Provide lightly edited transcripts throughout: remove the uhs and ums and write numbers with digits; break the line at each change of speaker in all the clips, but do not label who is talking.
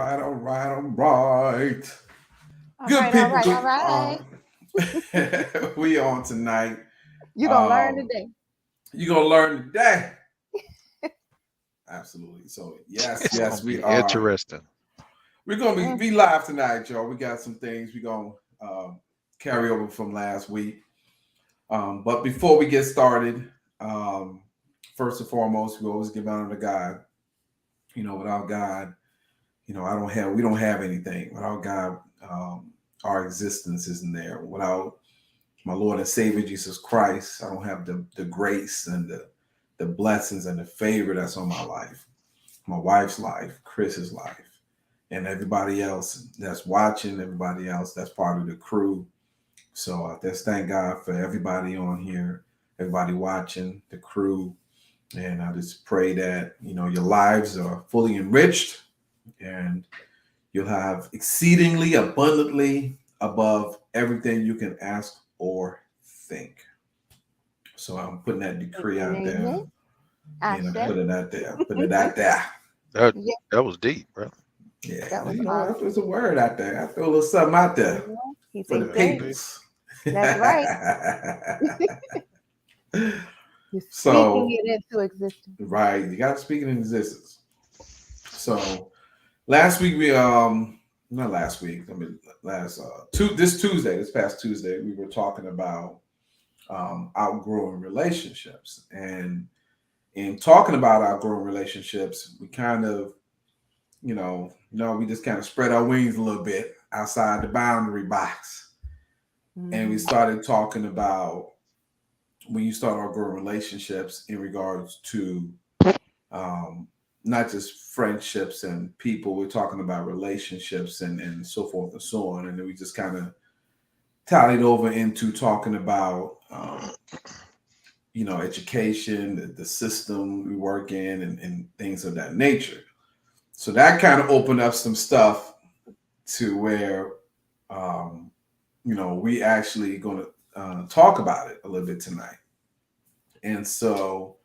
right, all right, all right.
All
Good
right, all
people,
right, all
good.
right.
We on tonight.
You gonna learn
Um,
today.
you gonna learn today. Absolutely. So yes,
It's
yes,
gonna
we
be
are.
interesting.
We're gonna be,
Mm,
be live tonight, y'all. We got some things we gonna carry over from last week. But before we get started, um, first and foremost, we always give honor to God. Without God, we don't have anything. Without God, our existence isn't there. Without my Lord and Savior Jesus Christ, I don't have the grace and the blessings and the favor that's on my life, my wife's life, Chris's life, and everybody else that's watching, everybody else that's part of the crew. So I just thank God for everybody on here, everybody watching, the crew, and I just pray that your lives are fully enriched and you'll have exceedingly abundantly above everything you can ask or think. So I'm putting that decree out
amen,
there.
amen. I
And I'm
said,
putting it out there. Putting it out there.
That
yeah,
that was deep, bro.
Yeah.
that was
There's
awesome.
a word out there. I throw a little something out there
He
for the
said,
Yeah,
say,
indeed.
peoples.
that's right. You're speaking
So,
it into existence.
right, you got to speak it in existence. So last week not last week, I mean last this past Tuesday, we were talking about outgrowing relationships. And in talking about outgrowing relationships, we kind of, we just kind of spread our wings a little bit outside the boundary box. And we
Hmm.
started talking about when you start outgrowing relationships in regards to um, not just friendships and people, we're talking about relationships and so forth and so on. And then we just kind of tied over into talking about education, the system we work in, and things of that nature. So that kind of opened up some stuff to where, um, we actually going to talk about it a little bit tonight. And so,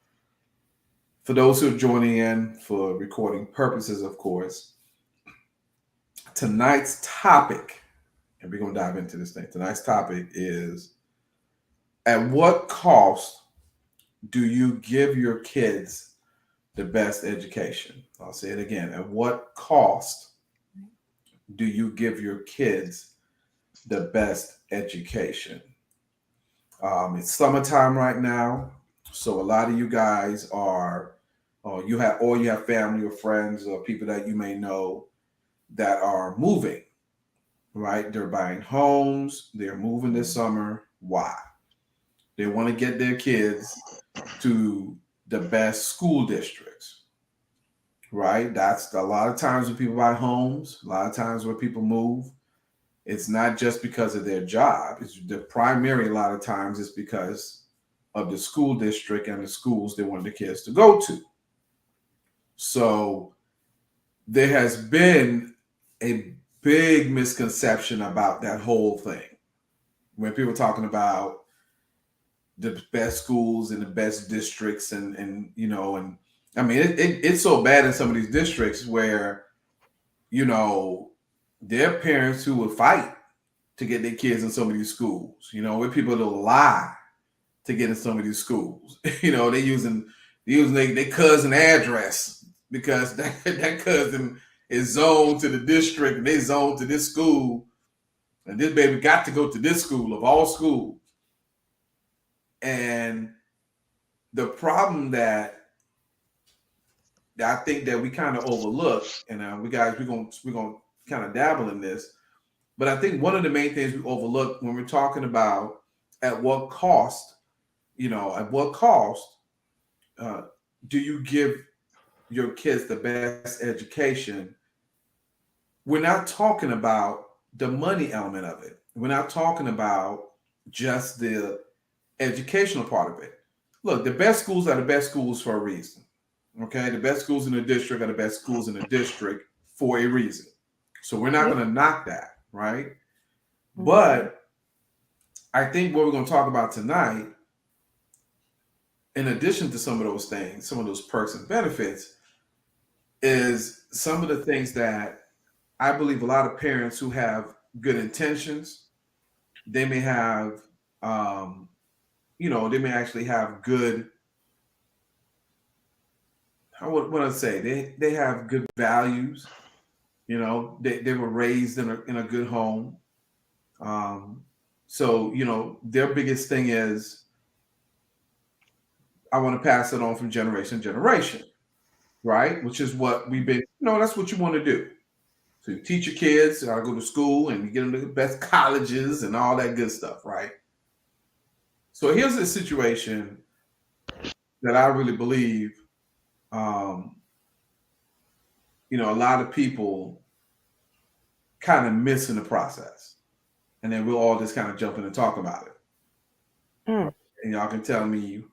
for those who are joining in for recording purposes, of course, tonight's topic, and we're going to dive into this thing. Tonight's topic is, at what cost do you give your kids the best education? I'll say it again. At what cost do you give your kids the best education? It's summertime right now, so a lot of you guys are, you have family or friends or people that you may know that are moving, right? They're buying homes, they're moving this summer. Why? They want to get their kids to the best school districts, right? That's a lot of times when people buy homes, a lot of times where people move. It's not just because of their job. It's the primary, a lot of times, it's because of the school district and the schools they want the kids to go to. So there has been a big misconception about that whole thing. When people are talking about the best schools and the best districts and I mean it's so bad in some of these districts where you know there are parents who would fight to get their kids in some of these schools, with people that lie to get in some of these schools. They using their cousin address because that cousin is zoned to the district and they zoned to this school, and this baby got to go to this school of all schools. And the problem that I think that we kind of overlook, and we're gonna kind of dabble in this, but I think one of the main things we overlook when we're talking about at what cost, at what cost uh, do you give your kids the best education? We're not talking about the money element of it. We're not talking about just the educational part of it. Look, the best schools are the best schools for a reason. Okay, the best schools in the district are the best schools in the district for a reason. So we're not
Yep.
going to knock that, right?
Hmm.
But I think what we're going to talk about tonight, in addition to some of those things, some of those perks and benefits, is some of the things that I believe a lot of parents who have good intentions, they may have, um, they may actually have good, how what I say, they have good values. They were raised in a good home. Um, so their biggest thing is, I want to pass it on from generation to generation, right? Which is what we've been. That's what you want to do. So you teach your kids how to go to school and you get them to the best colleges and all that good stuff, right? So here's a situation that I really believe, um, a lot of people kind of miss in the process, and then we'll all just kind of jump in and talk about it,
Mm.
and y'all can tell me,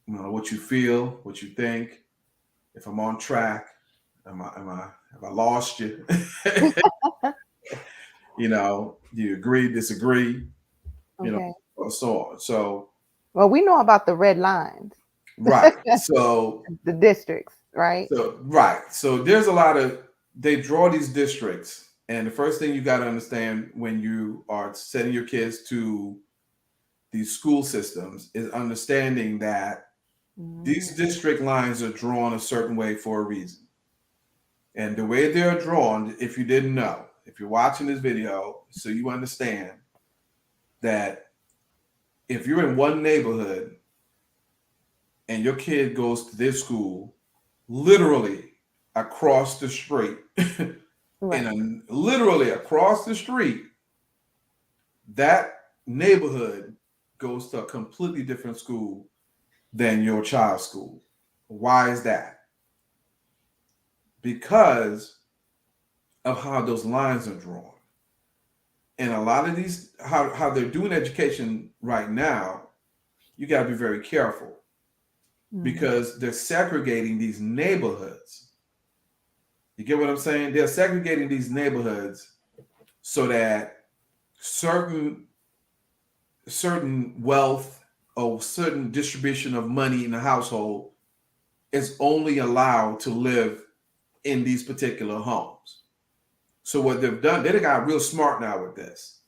what you feel, what you think, if I'm on track, have I lost you? Do you agree, disagree,
Okay.
or so on. So,
Well, we know about the red lines,
right. So,
the districts, right?
So there's a lot of, they draw these districts, and the first thing you got to understand when you are sending your kids to these school systems is understanding that
Mm.
these district lines are drawn a certain way for a reason. And the way they're drawn, if you didn't know, if you're watching this video, so you understand that if you're in one neighborhood and your kid goes to this school, literally across the street,
Right.
literally across the street, that neighborhood goes to a completely different school than your child's school. Why is that? Because of how those lines are drawn. And a lot of these, how they're doing education right now, you got to be very careful
Mm.
because they're segregating these neighborhoods. You get what I'm saying? They're segregating these neighborhoods so that certain wealth or certain distribution of money in the household is only allowed to live in these particular homes. So what they've done, they got real smart now with this,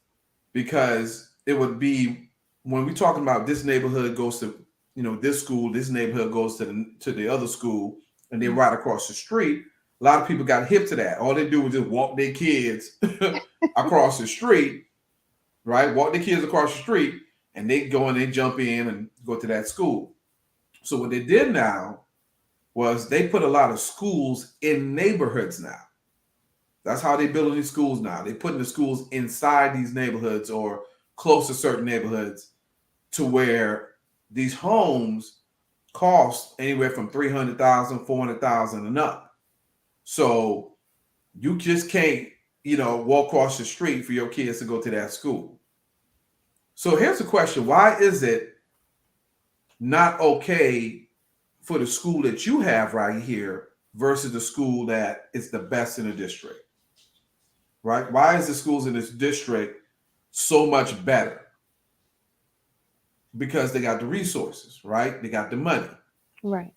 because it would be, when we're talking about this neighborhood goes to this school, this neighborhood goes to the other school, and they're right across the street. A lot of people got hip to that. All they do is just walk their kids across the street, right? Walk their kids across the street, and they go and they jump in and go to that school. So what they did now was they put a lot of schools in neighborhoods now. That's how they building these schools now. They're putting the schools inside these neighborhoods or close to certain neighborhoods, to where these homes cost anywhere from 300,000, 400,000 and up. So you just can't, walk across the street for your kids to go to that school. So here's the question: why is it not okay for the school that you have right here versus the school that is the best in the district? Right? Why is the schools in this district so much better? Because they got the resources, right? They got the money.
Right.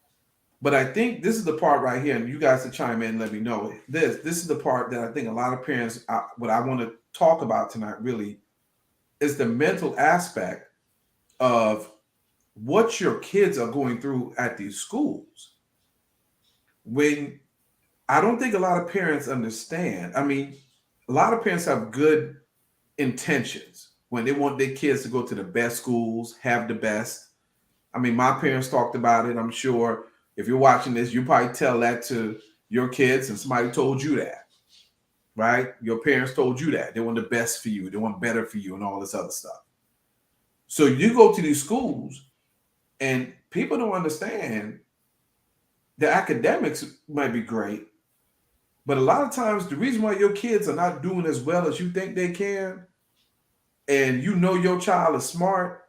But I think this is the part right here, and you guys to chime in and let me know. This is the part that I think a lot of parents, what I want to talk about tonight really, is the mental aspect of what your kids are going through at these schools. When I don't think a lot of parents understand. I mean, a lot of parents have good intentions when they want their kids to go to the best schools, have the best. I mean, my parents talked about it. I'm sure if you're watching this, you probably tell that to your kids, and somebody told you that, right? Your parents told you that. They want the best for you. They want better for you and all this other stuff. So you go to these schools and people don't understand the academics might be great, but a lot of times the reason why your kids are not doing as well as you think they can, and your child is smart,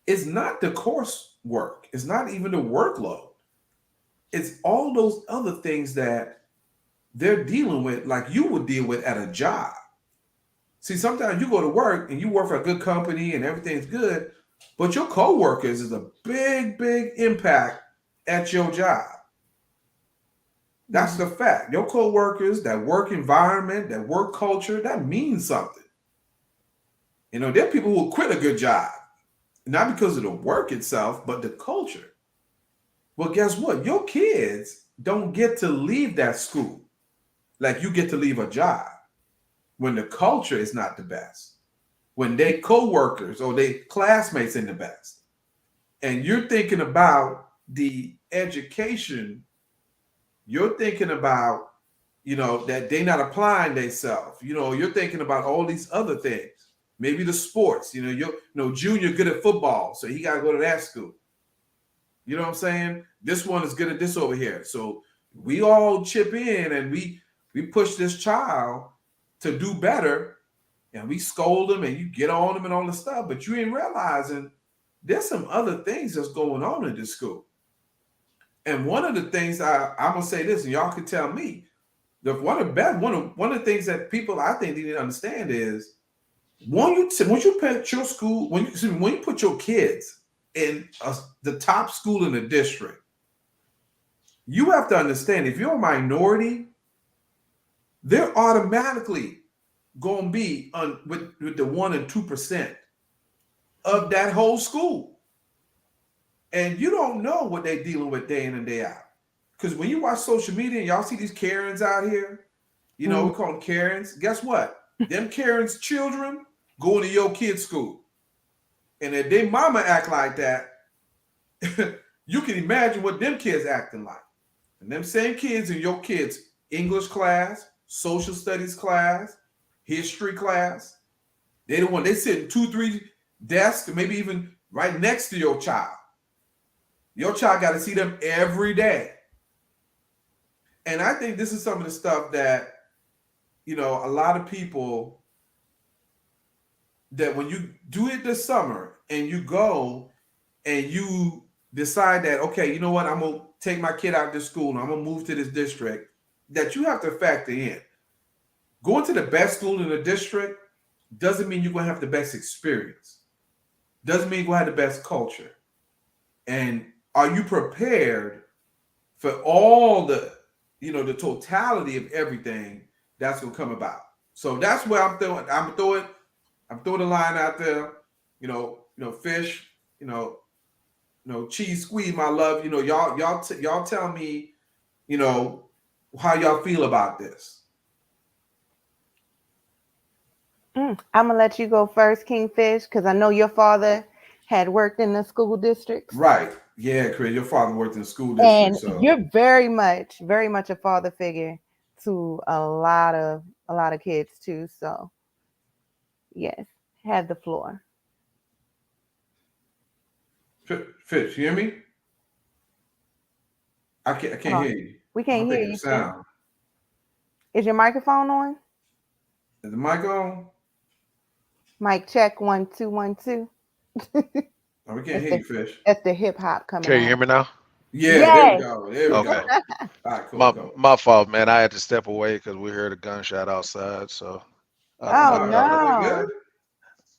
it's not the coursework. It's not even the workload. It's all those other things that they're dealing with, like you would deal with at a job. See, sometimes you go to work and you work for a good company and everything's good, but your coworkers is a big, big impact at your job. That's the fact. Your co-workers, that work environment, that work culture, that means something. There are people who will quit a good job, not because of the work itself, but the culture. Well, guess what? Your kids don't get to leave that school like you get to leave a job when the culture is not the best, when they co-workers or they classmates in the best. And you're thinking about the education, you're thinking about, that they're not applying themselves. You're thinking about all these other things. Maybe the sports, Junior good at football, so he gotta go to that school. You know what I'm saying? This one is good at this over here. So we all chip in and we push this child to do better, and we scold them and you get on them and all this stuff, but you ain't realizing there's some other things that's going on in this school. And one of the things I'm gonna say this, and y'all can tell me, one of the things that people I think need to understand is once you put your school, when you put your kids in the top school in the district, you have to understand if you're a minority, they're automatically going to be with the 1% and 2% of that whole school. And you don't know what they're dealing with day in and day out. Because when you watch social media and y'all see these Karens out here, we call them Karens. Guess what? Them Karens' children going to your kid's school. And if their mama act like that, you can imagine what them kids acting like. And them same kids in your kids' English class, social studies class, history class, they sit in 2-3 desks, maybe even right next to your child. Your child got to see them every day. And I think this is some of the stuff that, a lot of people, that when you do it this summer and you go and you decide that, okay, you know what, I'm going to take my kid out of this school and I'm going to move to this district, that you have to factor in. Going to the best school in the district doesn't mean you're going to have the best experience. Doesn't mean you're going to have the best culture. And are you prepared for all the, the totality of everything that's going to come about? So that's where I'm throwing the line out there. Fish, cheese squeeze, my love. Y'all tell me, how y'all feel about this.
I'm gonna let you go first, Kingfish, because I know your father had worked in the school districts.
Right. Yeah, Chris, your father worked in the school district,
And
so
you're very much a father figure to a lot of kids too. So yes, have the floor.
Fish, you hear me? I can't
Hold on.
hear you.
We
I
can't
don't
hear
think your
you, Fish.
sound.
Is your microphone on?
Is the mic on?
Mic check 1 2 1 2.
Oh, we can't
That's
hear
the
you, Fish.
hip hop coming
Can you
out.
hear me now?
Yeah, there we
Yes.
go. There we
Okay.
go. All right, cool,
My
cool.
my fault, man. I had to step away because we heard a gunshot outside. So
Oh
Oh
I
no,
thought,
everything
no.
good?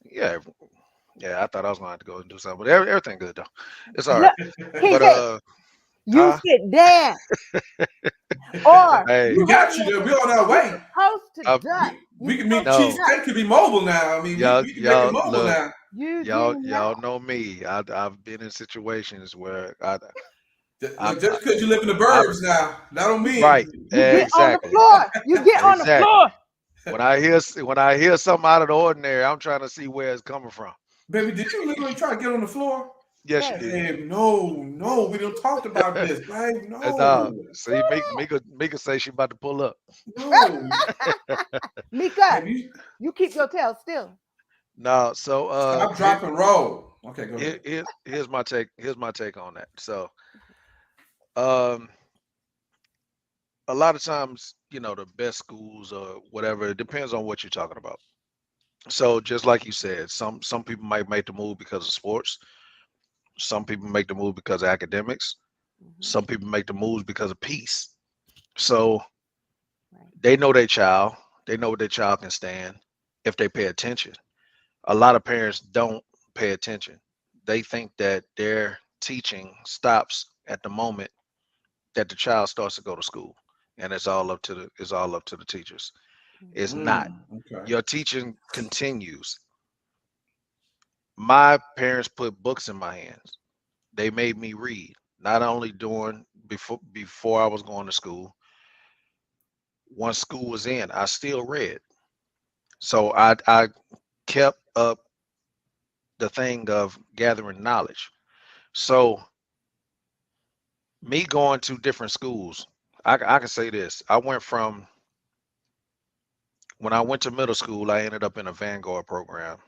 yeah, yeah, I thought I was going to have to go and do something, but everything good though. It's all right.
Look,
But
Kingfish, you
huh?
sit down, or
Hey,
We
you
got
ain't
you there.
even.
We on our
You
way.
supposed to
I,
duck. You
We can meet
supposed to
no,
duck.
CheesTake can be mobile now. I mean,
y'all
we can make it
y'all
mobile
look,
now.
You do
y'all
not.
know me. I've been in situations where I,
Look, just because you live in the
I
burbs now, that don't
right,
mean.
You get on the
exactly,
floor. You get on the
exactly.
floor.
When I hear something out of the ordinary, I'm trying to see where it's coming from.
Baby, did you literally try to get on the floor?
Yes, you
Yes.
did.
Babe, no, we don't talked about this, babe. No,
See, Mika say she about to pull up.
no.
Mika,
Babe, you
you keep your tail still.
No, so
stop, drop, and roll. Okay, go ahead.
here's my take. Here's my take on that. So, um, a lot of times, the best schools or whatever, it depends on what you're talking about. So, just like you said, some people might make the move because of sports. Some people make the move because of academics.
Mhm.
Some people make the moves because of peace. So
Right.
they know their child. They know what their child can stand if they pay attention. A lot of parents don't pay attention. They think that their teaching stops at the moment that the child starts to go to school. and it's all up to the teachers. It's
Mhm.
not.
Okay.
Your teaching continues. My parents put books in my hands. They made me read, not only during before I was going to school. Once school was in, I still read. So I kept up the thing of gathering knowledge. So me going to different schools, I can say this. I went from when I went to middle school, I ended up in a Vanguard program.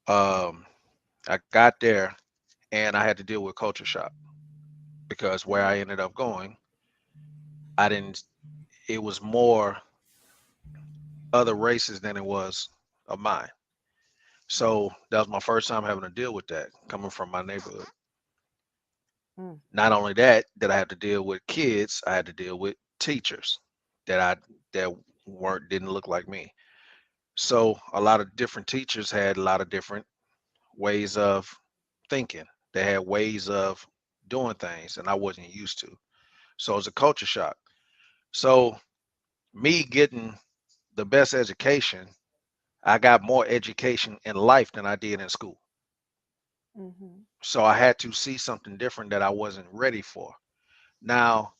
Um, I got there and I had to deal with culture shock because where I ended up going, I didn't. It was more other races than it was of mine. So that was my first time having to deal with that coming from my neighborhood.
Mm.
Not only that, that I had to deal with kids, I had to deal with teachers that I that weren't didn't look like me. So a lot of different teachers had a lot of different ways of thinking. They had ways of doing things and I wasn't used to. So it was a culture shock. So me getting the best education, I got more education in life than I did in school.
Mhm.
So I had to see something different that I wasn't ready for. Now,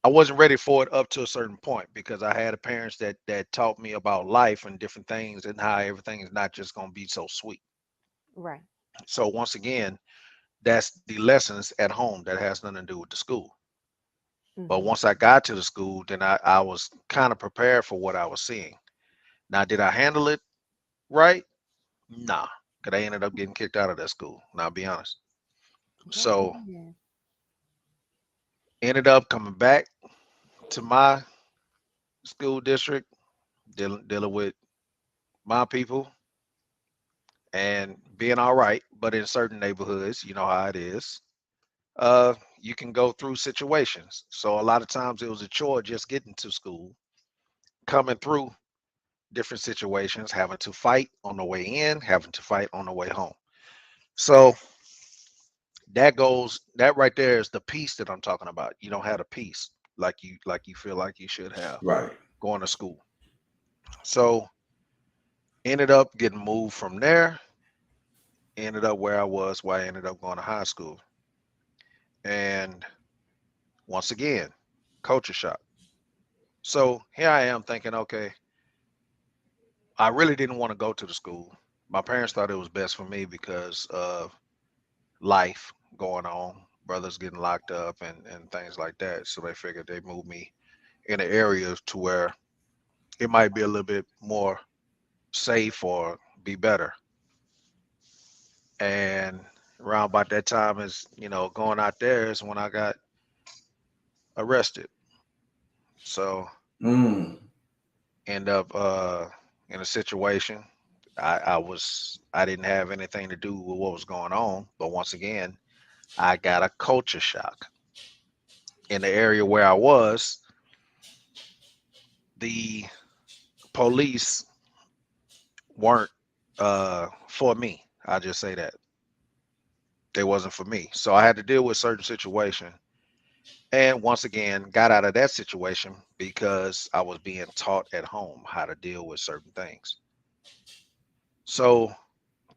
I wasn't ready for it up to a certain point because I had parents that taught me about life and different things and how everything is not just going to be so sweet.
Right.
So once again, that's the lessons at home that has nothing to do with the school. But
Mhm.
once I got to the school, then I was kind of prepared for what I was seeing. Now, did I handle it right? Nah, because I ended up getting kicked out of that school. Now, I'll be honest.
Oh
So
man.
ended up coming back to my school district, dealing with my people and being all right. But in certain neighborhoods, you know how it is. You can go through situations. So a lot of times it was a chore just getting to school, coming through different situations, having to fight on the way in, having to fight on the way home. So that right there is the peace that I'm talking about. You don't have a peace like you feel like you should have
Right.
going to school. So ended up getting moved from there, ended up where I ended up going to high school. And once again, culture shock. So here I am thinking, okay, I really didn't want to go to the school. My parents thought it was best for me because of life going on, brothers getting locked up and things like that. So they figured they moved me in an area to where it might be a little bit more safe or be better. And around about that time is, going out there is when I got arrested. So
Mm.
end up in a situation. I didn't have anything to do with what was going on, but once again, I got a culture shock. In the area where I was, the police weren't for me. I just say that they wasn't for me. So I had to deal with certain situation, and once again, got out of that situation because I was being taught at home how to deal with certain things. So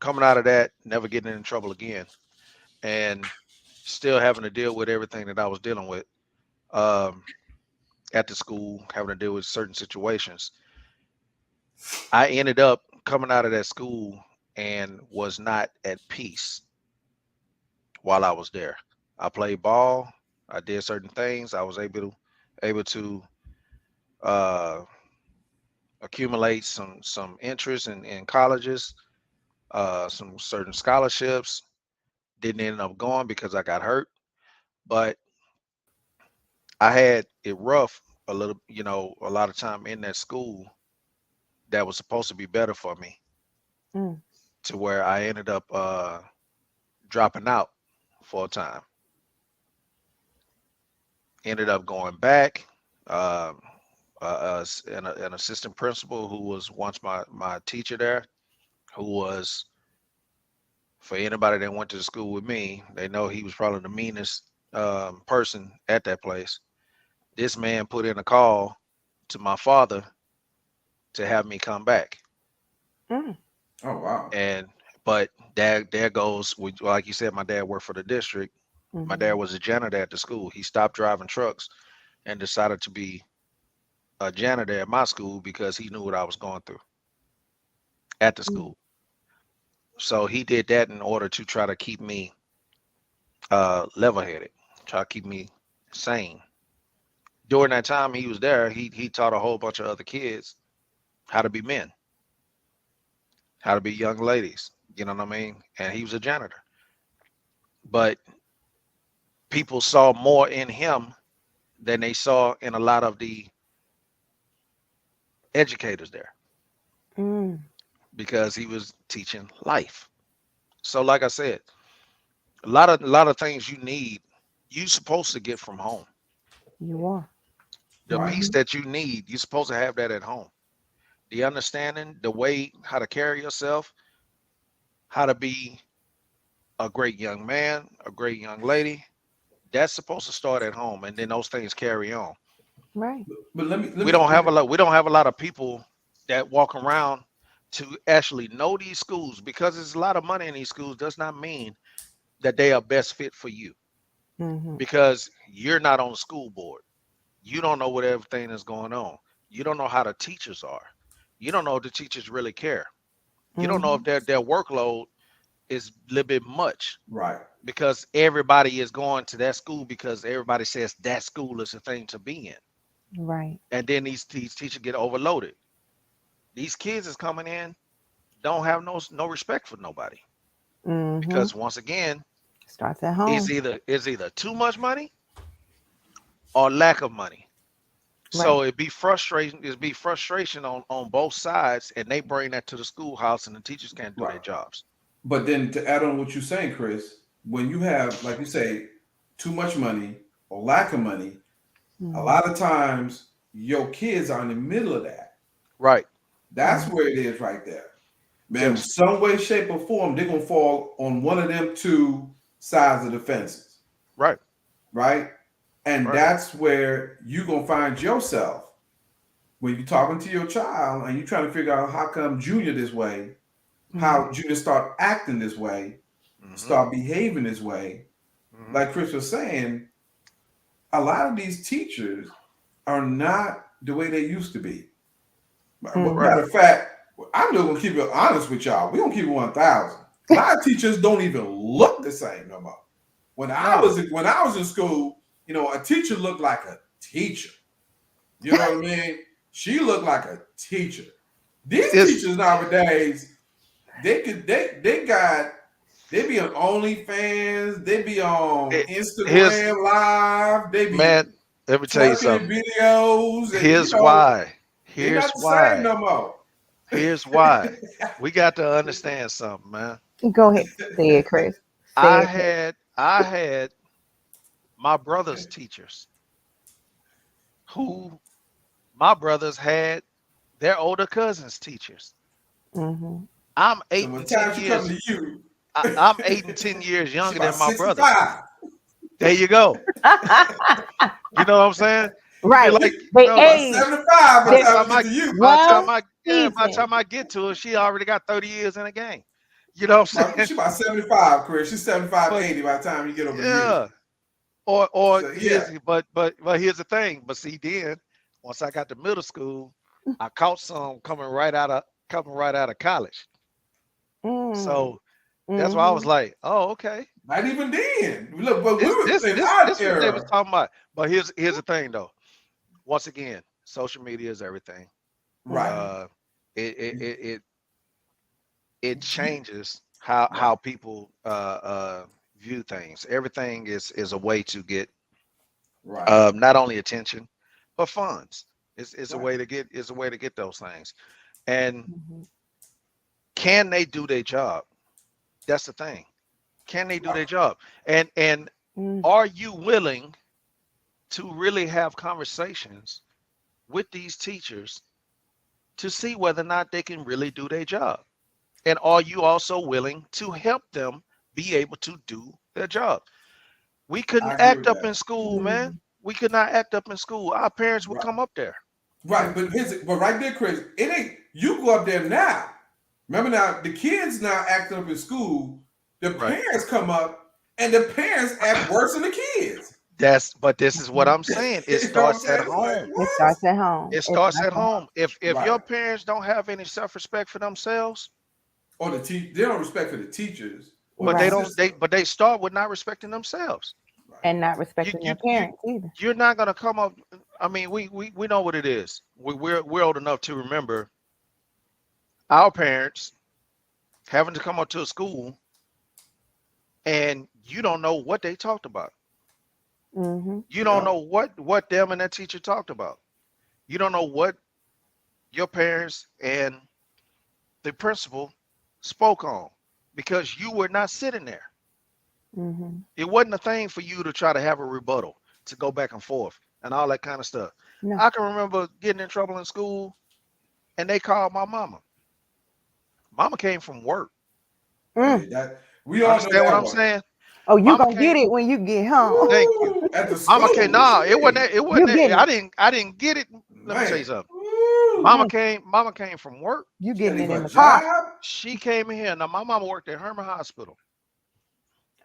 coming out of that, never getting in trouble again, and still having to deal with everything that I was dealing with um, at the school, having to deal with certain situations. I ended up coming out of that school and was not at peace while I was there. I played ball. I did certain things. I was able to uh, accumulate some interest in colleges, some certain scholarships. Didn't end up going because I got hurt, but I had it rough a little, a lot of time in that school that was supposed to be better for me
Mm.
to where I ended up dropping out for a time. Ended up going back. Um, an assistant principal who was once my teacher there, who was for anybody that went to the school with me, they know he was probably the meanest person at that place. This man put in a call to my father to have me come back.
Mm.
Oh wow.
And but there goes like you said, my dad worked for the district. My dad
Mhm.
was a janitor at the school. He stopped driving trucks and decided to be a janitor at my school because he knew what I was going through at the
Mm.
school. So he did that in order to try to keep me level headed, try to keep me sane. During that time he was there, he taught a whole bunch of other kids how to be men, how to be young ladies. You know what I mean? And he was a janitor. But people saw more in him than they saw in a lot of the educators there
Mm.
because he was teaching life. So like I said, a lot of things you need, you supposed to get from home.
You are.
The
Right.
peace
Mhm.
that you need, you're supposed to have that at home. The understanding, the way how to carry yourself, how to be a great young man, a great young lady, that's supposed to start at home, and then those things carry on.
Right.
But
We don't have a lot. We don't have a lot of people that walk around to actually know these schools because there's a lot of money in these schools. Does not mean that they are best fit for you
Mhm.
because you're not on the school board. You don't know what everything is going on. You don't know how the teachers are. You don't know if the teachers really care. You don't know if
Mhm.
their workload is a little bit much
right.
because everybody is going to that school because everybody says that school is the thing to be in.
Right.
And then these teachers get overloaded. These kids is coming in, don't have no respect for nobody
Mhm.
because once again,
Starts at
it's
home.
either too much money or lack of money.
Right.
So it'd be frustration on both sides, and they bring that to the schoolhouse, and the teachers can't do
Right.
their jobs.
But then to add on what you're saying, Chris, when you have, like you say, too much money or lack of money, a
Mhm.
lot of times your kids are in the middle of that.
Right.
That's
Mhm.
where it is right there. Man,
Yes.
some way, shape, or form, they're gonna fall on one of them two sides of the fences,
Right.
right? And
Right.
that's where you're gonna find yourself when you're talking to your child and you're trying to figure out how come Junior this way,
Mhm.
how Junior start acting this way,
Mm-hmm.
start behaving this way.
Mm-hmm.
Like Chris was saying, a lot of these teachers are not the way they used to be.
Right.
Mhm.
Matter of fact, I'm just gonna keep it honest with y'all. We gonna keep it 1,000. A lot of teachers don't even look the same no more.
No.
When I was in school, a teacher looked like a teacher. You know what I mean? She looked like a teacher. These
It's
teachers nowadays, they be on OnlyFans, they be on
it, here's
Instagram Live, they be
man. Let me tell you
twerking
something.
videos, and
Here's why.
they not
Here's
the same
why.
no more.
Here's why. We got to understand something, man.
Go ahead. Say it, Chris. Say
I
it, Chris.
had my brother's teachers who my brothers had their older cousins teachers.
Mhm.
I'm
So
eight
when
and ten
time she come
years.
to you,
I'm 8 and 10 years
she
younger
about
than my brothers.
65.
There you go. You know what I'm saying? You'd be
Right.
like,
They
She about
age.
75 by the
by the
They
time
time
we get
I,
to you.
by the time
well
I, yeah, by the
seasoned.
time I get to her, she already got 30 years in the game. You know what I'm saying?
She about 75, Chris. She's 75,
But
80 by the time you get over to you.
yeah, or
So yeah,
here's but here's the thing. But see, then once I got to middle school, I caught some coming right out of college.
Mm.
So that's why I was
Mhm.
like, oh, okay.
not even then. Look, but we
This
were
this
in
this
our
this what they was
era.
talking about. But here's the thing though. Once again, social media is everything.
Right.
Mhm.
Uh, it
You,
changes how
right.
people view things. Everything is a way to get
Right.
not only attention but funds. It's a
Right.
way to get those things. And
Mhm.
can they do their job? That's the thing. Can they do
Right.
their job? And
Mm.
are you willing to really have conversations with these teachers to see whether or not they can really do their job? And are you also willing to help them be able to do their job? We couldn't
I agree
act
with
up in
that.
school, man.
Mhm.
we could not act up in school. Our parents would
Right.
come up there.
Right. But right there, Chris, it ain't you go up there now. Remember now, the kids now acting up in school. The
Right.
parents come up, and the parents act worse than the kids.
But this is what I'm saying. It
You know what I'm
starts at
saying? It's like
home.
It
what?
starts at home.
It
It
starts
starts
at
at
home. If
Right.
your parents don't have any self-respect for themselves,
Or they don't respect for the teachers or
but
the
Right.
system.
they start with not respecting themselves.
Right.
And not
You
respecting
you
their
you
parents either.
you're not gonna come up. I mean, we know what it is. We're old enough to remember our parents having to come up to a school and you don't know what they talked about.
Mm-hmm.
You don't
Yep.
know what them and that teacher talked about. You don't know what your parents and the principal spoke on because you were not sitting there.
Mm-hmm.
It wasn't a thing for you to try to have a rebuttal, to go back and forth and all that kind of stuff.
No.
I can remember getting in trouble in school and they called my mama. Mama came from work.
Mm.
Hey, that we all know
Understand what
that
I'm
one.
saying?
Oh, you
Mama
gonna
came.
get it when you get home.
Thank you.
Woo! At the
Mama
school,
came.
what
Nah,
you
it wasn't
mean?
that. It wasn't
You
that.
getting it.
I didn't get it. Let me tell you
Man.
something.
Woo!
Mama came from work.
You
She had
getting
to
it
leave
in
her
the car.
job.
She came in here. Now my mama worked at Herman Hospital.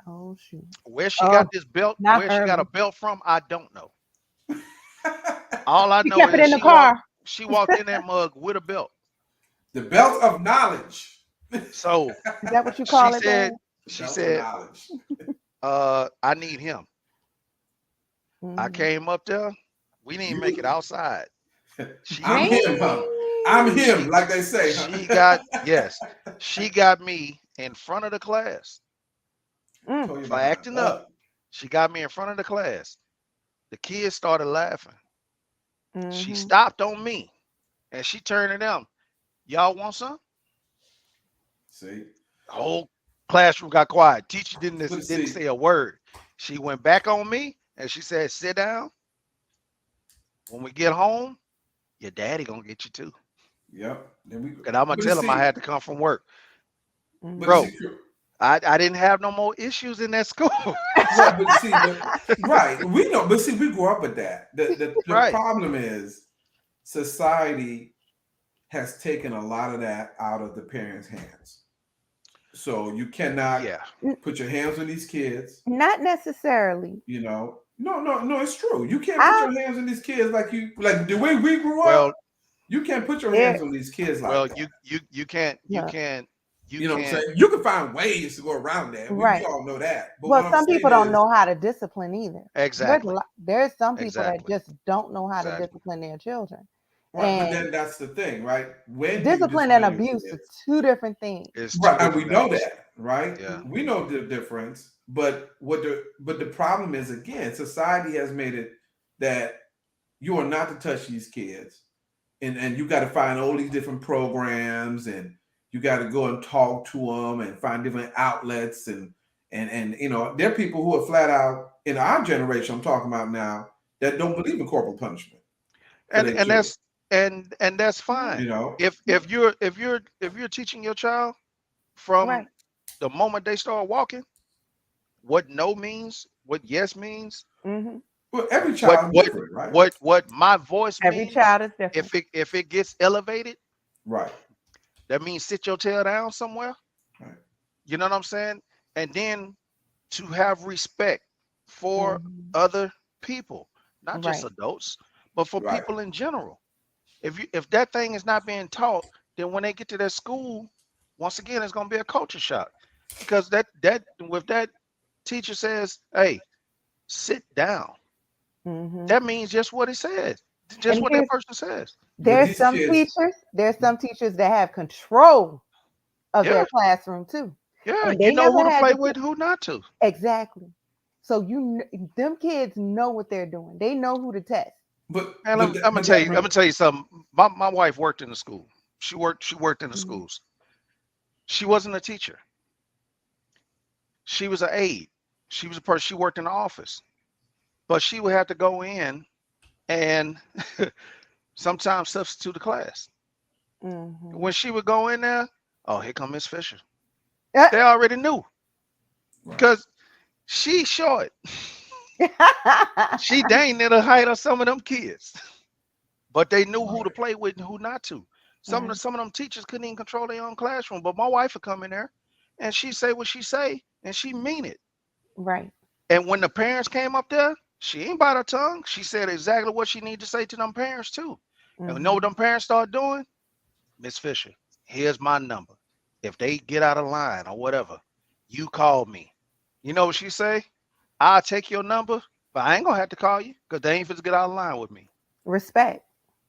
Oh shoot.
Where she
Oh,
got this belt,
not
where she got a
Herman.
belt from, I don't know. All I
She
know
kept it
is
in the car.
she walked in that mug with a belt.
The belt of knowledge.
So
Is that what you
she
call it,
said,
Dad?
she
Belt of
said,
knowledge.
I need him. I
Mm-hmm.
came up there. We didn't make it
You,
outside. She
I'm
Man.
him, huh? I'm him,
she
like they say,
she got,
huh?
yes, she got me in front of the class
Mm.
Pull your
for
behind
acting up.
up.
She got me in front of the class. The kids started laughing. She
Mm-hmm.
stopped on me and she turned to them. Y'all want some?
See,
The whole classroom got quiet. Teacher
but
didn't
see,
say a word. She went back on me and she said, "Sit down. When we get home, your daddy gonna get you too."
yep. Then we go.
And I'm gonna
But
tell him I
see,
had to come from work,
but
Mm-hmm.
bro.
see,
I didn't have no more issues in that school. So,
right. But see, right. We know, but see, we grew up with that. The
right.
problem is society has taken a lot of that out of the parents' hands. So you cannot
Yeah.
put your hands on these kids.
Not necessarily.
You know, no, it's true. You can't put
I
your hands on these kids like the way we grew up.
Well,
You can't put your
there
hands on these kids like
well,
that.
look,
you
You know what I'm
can't.
saying? You can find ways to go around that. We
right.
all know that. But
Well,
what I'm
some
saying
people don't
is,
know how to discipline either.
Exactly.
There's some people that
Exactly.
just don't know how to
Exactly.
discipline their children.
right? But
And
then that's the thing, right? When do you
discipline and
discipline your
abuse are
kids?
two different things.
It's two
Right, and we
different
know
things.
that, right?
Yeah.
We know the difference. But the problem is again, society has made it that you are not to touch these kids, and you got to find all these different programs, and you got to go and talk to them and find different outlets, and there are people who are flat out in our generation. I'm talking about now that don't believe in corporal punishment for
And
their children.
that's
Mhm.
fine.
You know,
If you're teaching your child from
Right.
the moment they start walking, what no means, what yes means,
Hmm.
well, every
what
child is
what
different, right?
what my voice
Every
means,
child is different.
if it gets elevated,
Right,
that means sit your tail down somewhere.
right,
You know what I'm saying? And then to have respect for
Hmm.
other people, not just
Right.
adults, but for
right.
people in general. If that thing is not being taught, then when they get to their school, once again, it's going to be a culture shock because that teacher says, "Hey, sit down,"
Hmm.
that means just what it says, just
And
what that person says.
But these kids,
there's some teachers that have control of
Yeah,
their classroom too,
yeah,
and
you
they
know
never
who to
had
play
to
with, who not to.
exactly. So them kids know what they're doing. They know who to test.
but
And
but
I'm
that,
gonna
but
tell
that
you, I'm gonna tell you something. My wife worked in the school. She worked in the
Mhm.
schools. She wasn't a teacher. She was an aide. She was a person. She worked in the office, but she would have to go in and sometimes substitute the class.
Mhm.
When she would go in there, oh, here come Miss Fisher.
Uh,
They already knew
right.
because she's short. She dang near the height of some of them kids, but they knew who to
Right.
play with and who not to.
Right.
Some of them teachers couldn't even control their own classroom. But my wife would come in there, and she say what she say, and she mean it.
Right.
And when the parents came up there, she ain't bite her tongue. She said exactly what she need to say to them parents too. And you know what
Mhm.
them parents start doing? Miss Fisher, here's my number. If they get out of line or whatever, you call me. You know what she say? I'll take your number, but I ain't gonna have to call you because they ain't finna get out of line with me.
Respect.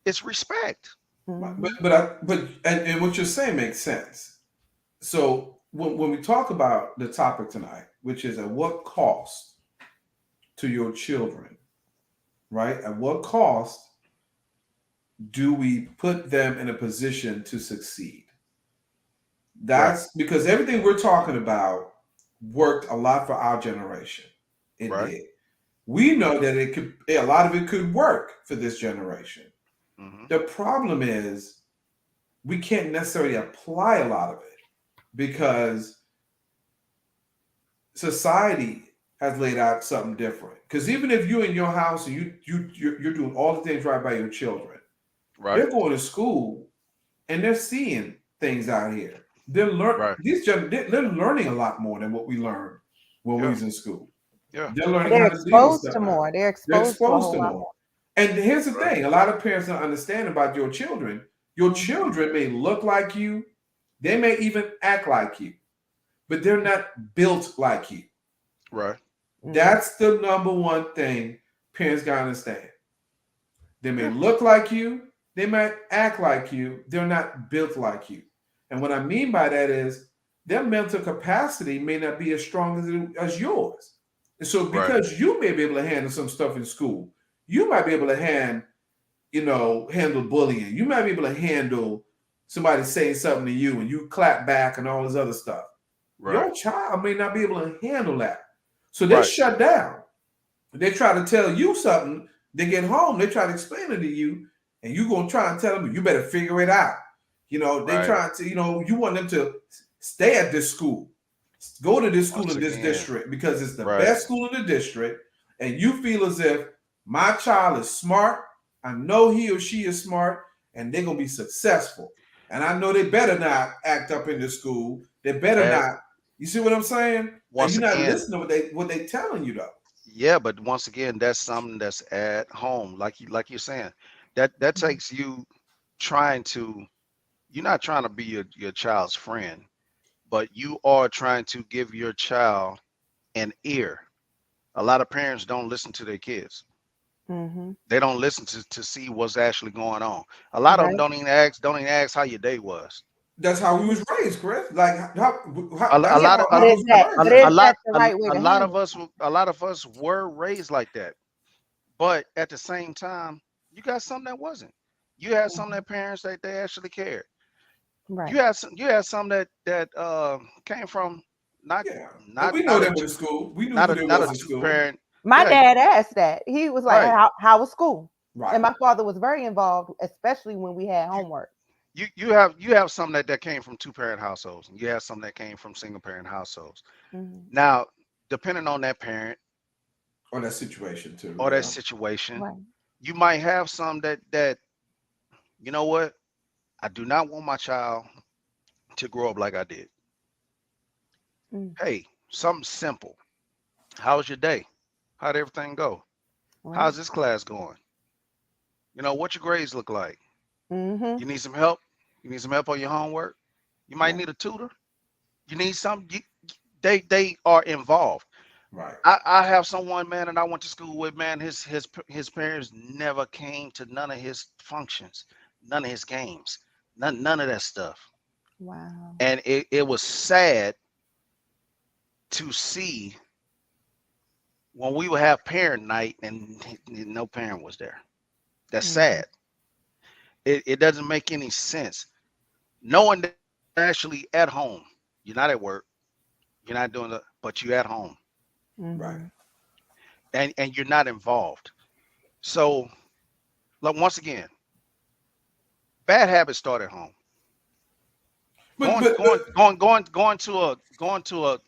It's respect.
Right.
Mhm.
And what you're saying makes sense. So when we talk about the topic tonight, which is at what cost to your children, right? At what cost do we put them in a position to succeed?
Right,
That's because everything we're talking about worked a lot for our generation. It
right.
did. We know that it could, a lot of it could work for this generation.
Hmm.
The problem is we can't necessarily apply a lot of it because society has laid out something different. Because even if you in your house and you're doing all the things right by your children,
Right,
they're going to school and they're seeing things out here.
right.
They're learning a lot more than what we learned when we
Yeah,
was in school.
yeah.
They're learning
They're
how to deal with
exposed
stuff
to
now.
more. They're
They're
exposed to a
exposed
whole
to
lot
more.
more.
And here's the
Right,
thing: a lot of parents don't understand about your children. Your
Mhm.
children may look like you, they may even act like you, but they're not built like you.
right,
Mhm.
That's the number one thing parents gotta understand. They may
yeah,
look like you, they might act like you, they're not built like you. And what I mean by that is their mental capacity may not be as strong as yours. And so
right,
because you may be able to handle some stuff in school, you might be able to handle bullying. You might be able to handle somebody saying something to you and you clap back and all this other stuff.
right,
Your child may not be able to handle that. So they
right,
shut down. They try to tell you something. They get home, they try to explain it to you, and you gonna try and tell them you better figure it out. They
right.
try to, you want them to stay at this school, go to this school
Once
in this
again,
district because it's the
right,
best school in the district, and you feel as if my child is smart. I know he or she is smart, and they're gonna be successful. And I know they better not act up in the school. They better
at
not. You see what I'm saying? And
once
you're not
again,
listening to what they telling you though.
yeah, but once again, that's something that's at home, like you're saying. That takes you trying to. You're not trying to be your child's friend, but you are trying to give your child an ear. A lot of parents don't listen to their kids.
Mhm.
They don't listen to see what's actually going on. A lot of them
Right.
don't even ask how your day was.
That's how we was raised, Chris. Like
A
that's
Yeah,
lot
how,
of
but
how we was
but
raised.
is that the right way
a
to
lot
handle
of us a lot of us were raised like that. But at the same time, you got some that wasn't. You had
it?
some
Mhm.
that parents that they actually cared.
Right.
You had some that came from not
Yeah, and
not
we know
not a
them in
two
school. We knew who they
not a
was in
two
school.
parent.
My
Yeah,
dad asked that. He was like,
right.
how was school? And
Right.
my father was very involved, especially when we had
You
homework.
you have some that came from two parent households, and you have some that came from single parent households.
Mhm.
Now, depending on that parent
On that situation too.
or that
Yeah.
situation,
Right.
you might have some that you know what, I do not want my child to grow up like I did.
Mm.
Hey, something simple. How's your day? How'd everything go?
Right.
How's this class going? What your grades look like?
Mhm.
You need some help? You need some help on your homework? You might
Right.
need a tutor. You need some. They are involved.
Right.
I have someone, man, and I went to school with, man. His parents never came to none of his functions, none of his games, none of that stuff.
Wow.
And it was sad to see when we would have parent night and no parent was there. That's
Mhm.
sad. It doesn't make any sense. Knowing that you're actually at home, you're not at work, you're not doing the, but you're at home
Right.
Mhm.
and you're not involved. So, like once again, bad habits start at home.
But
Going to a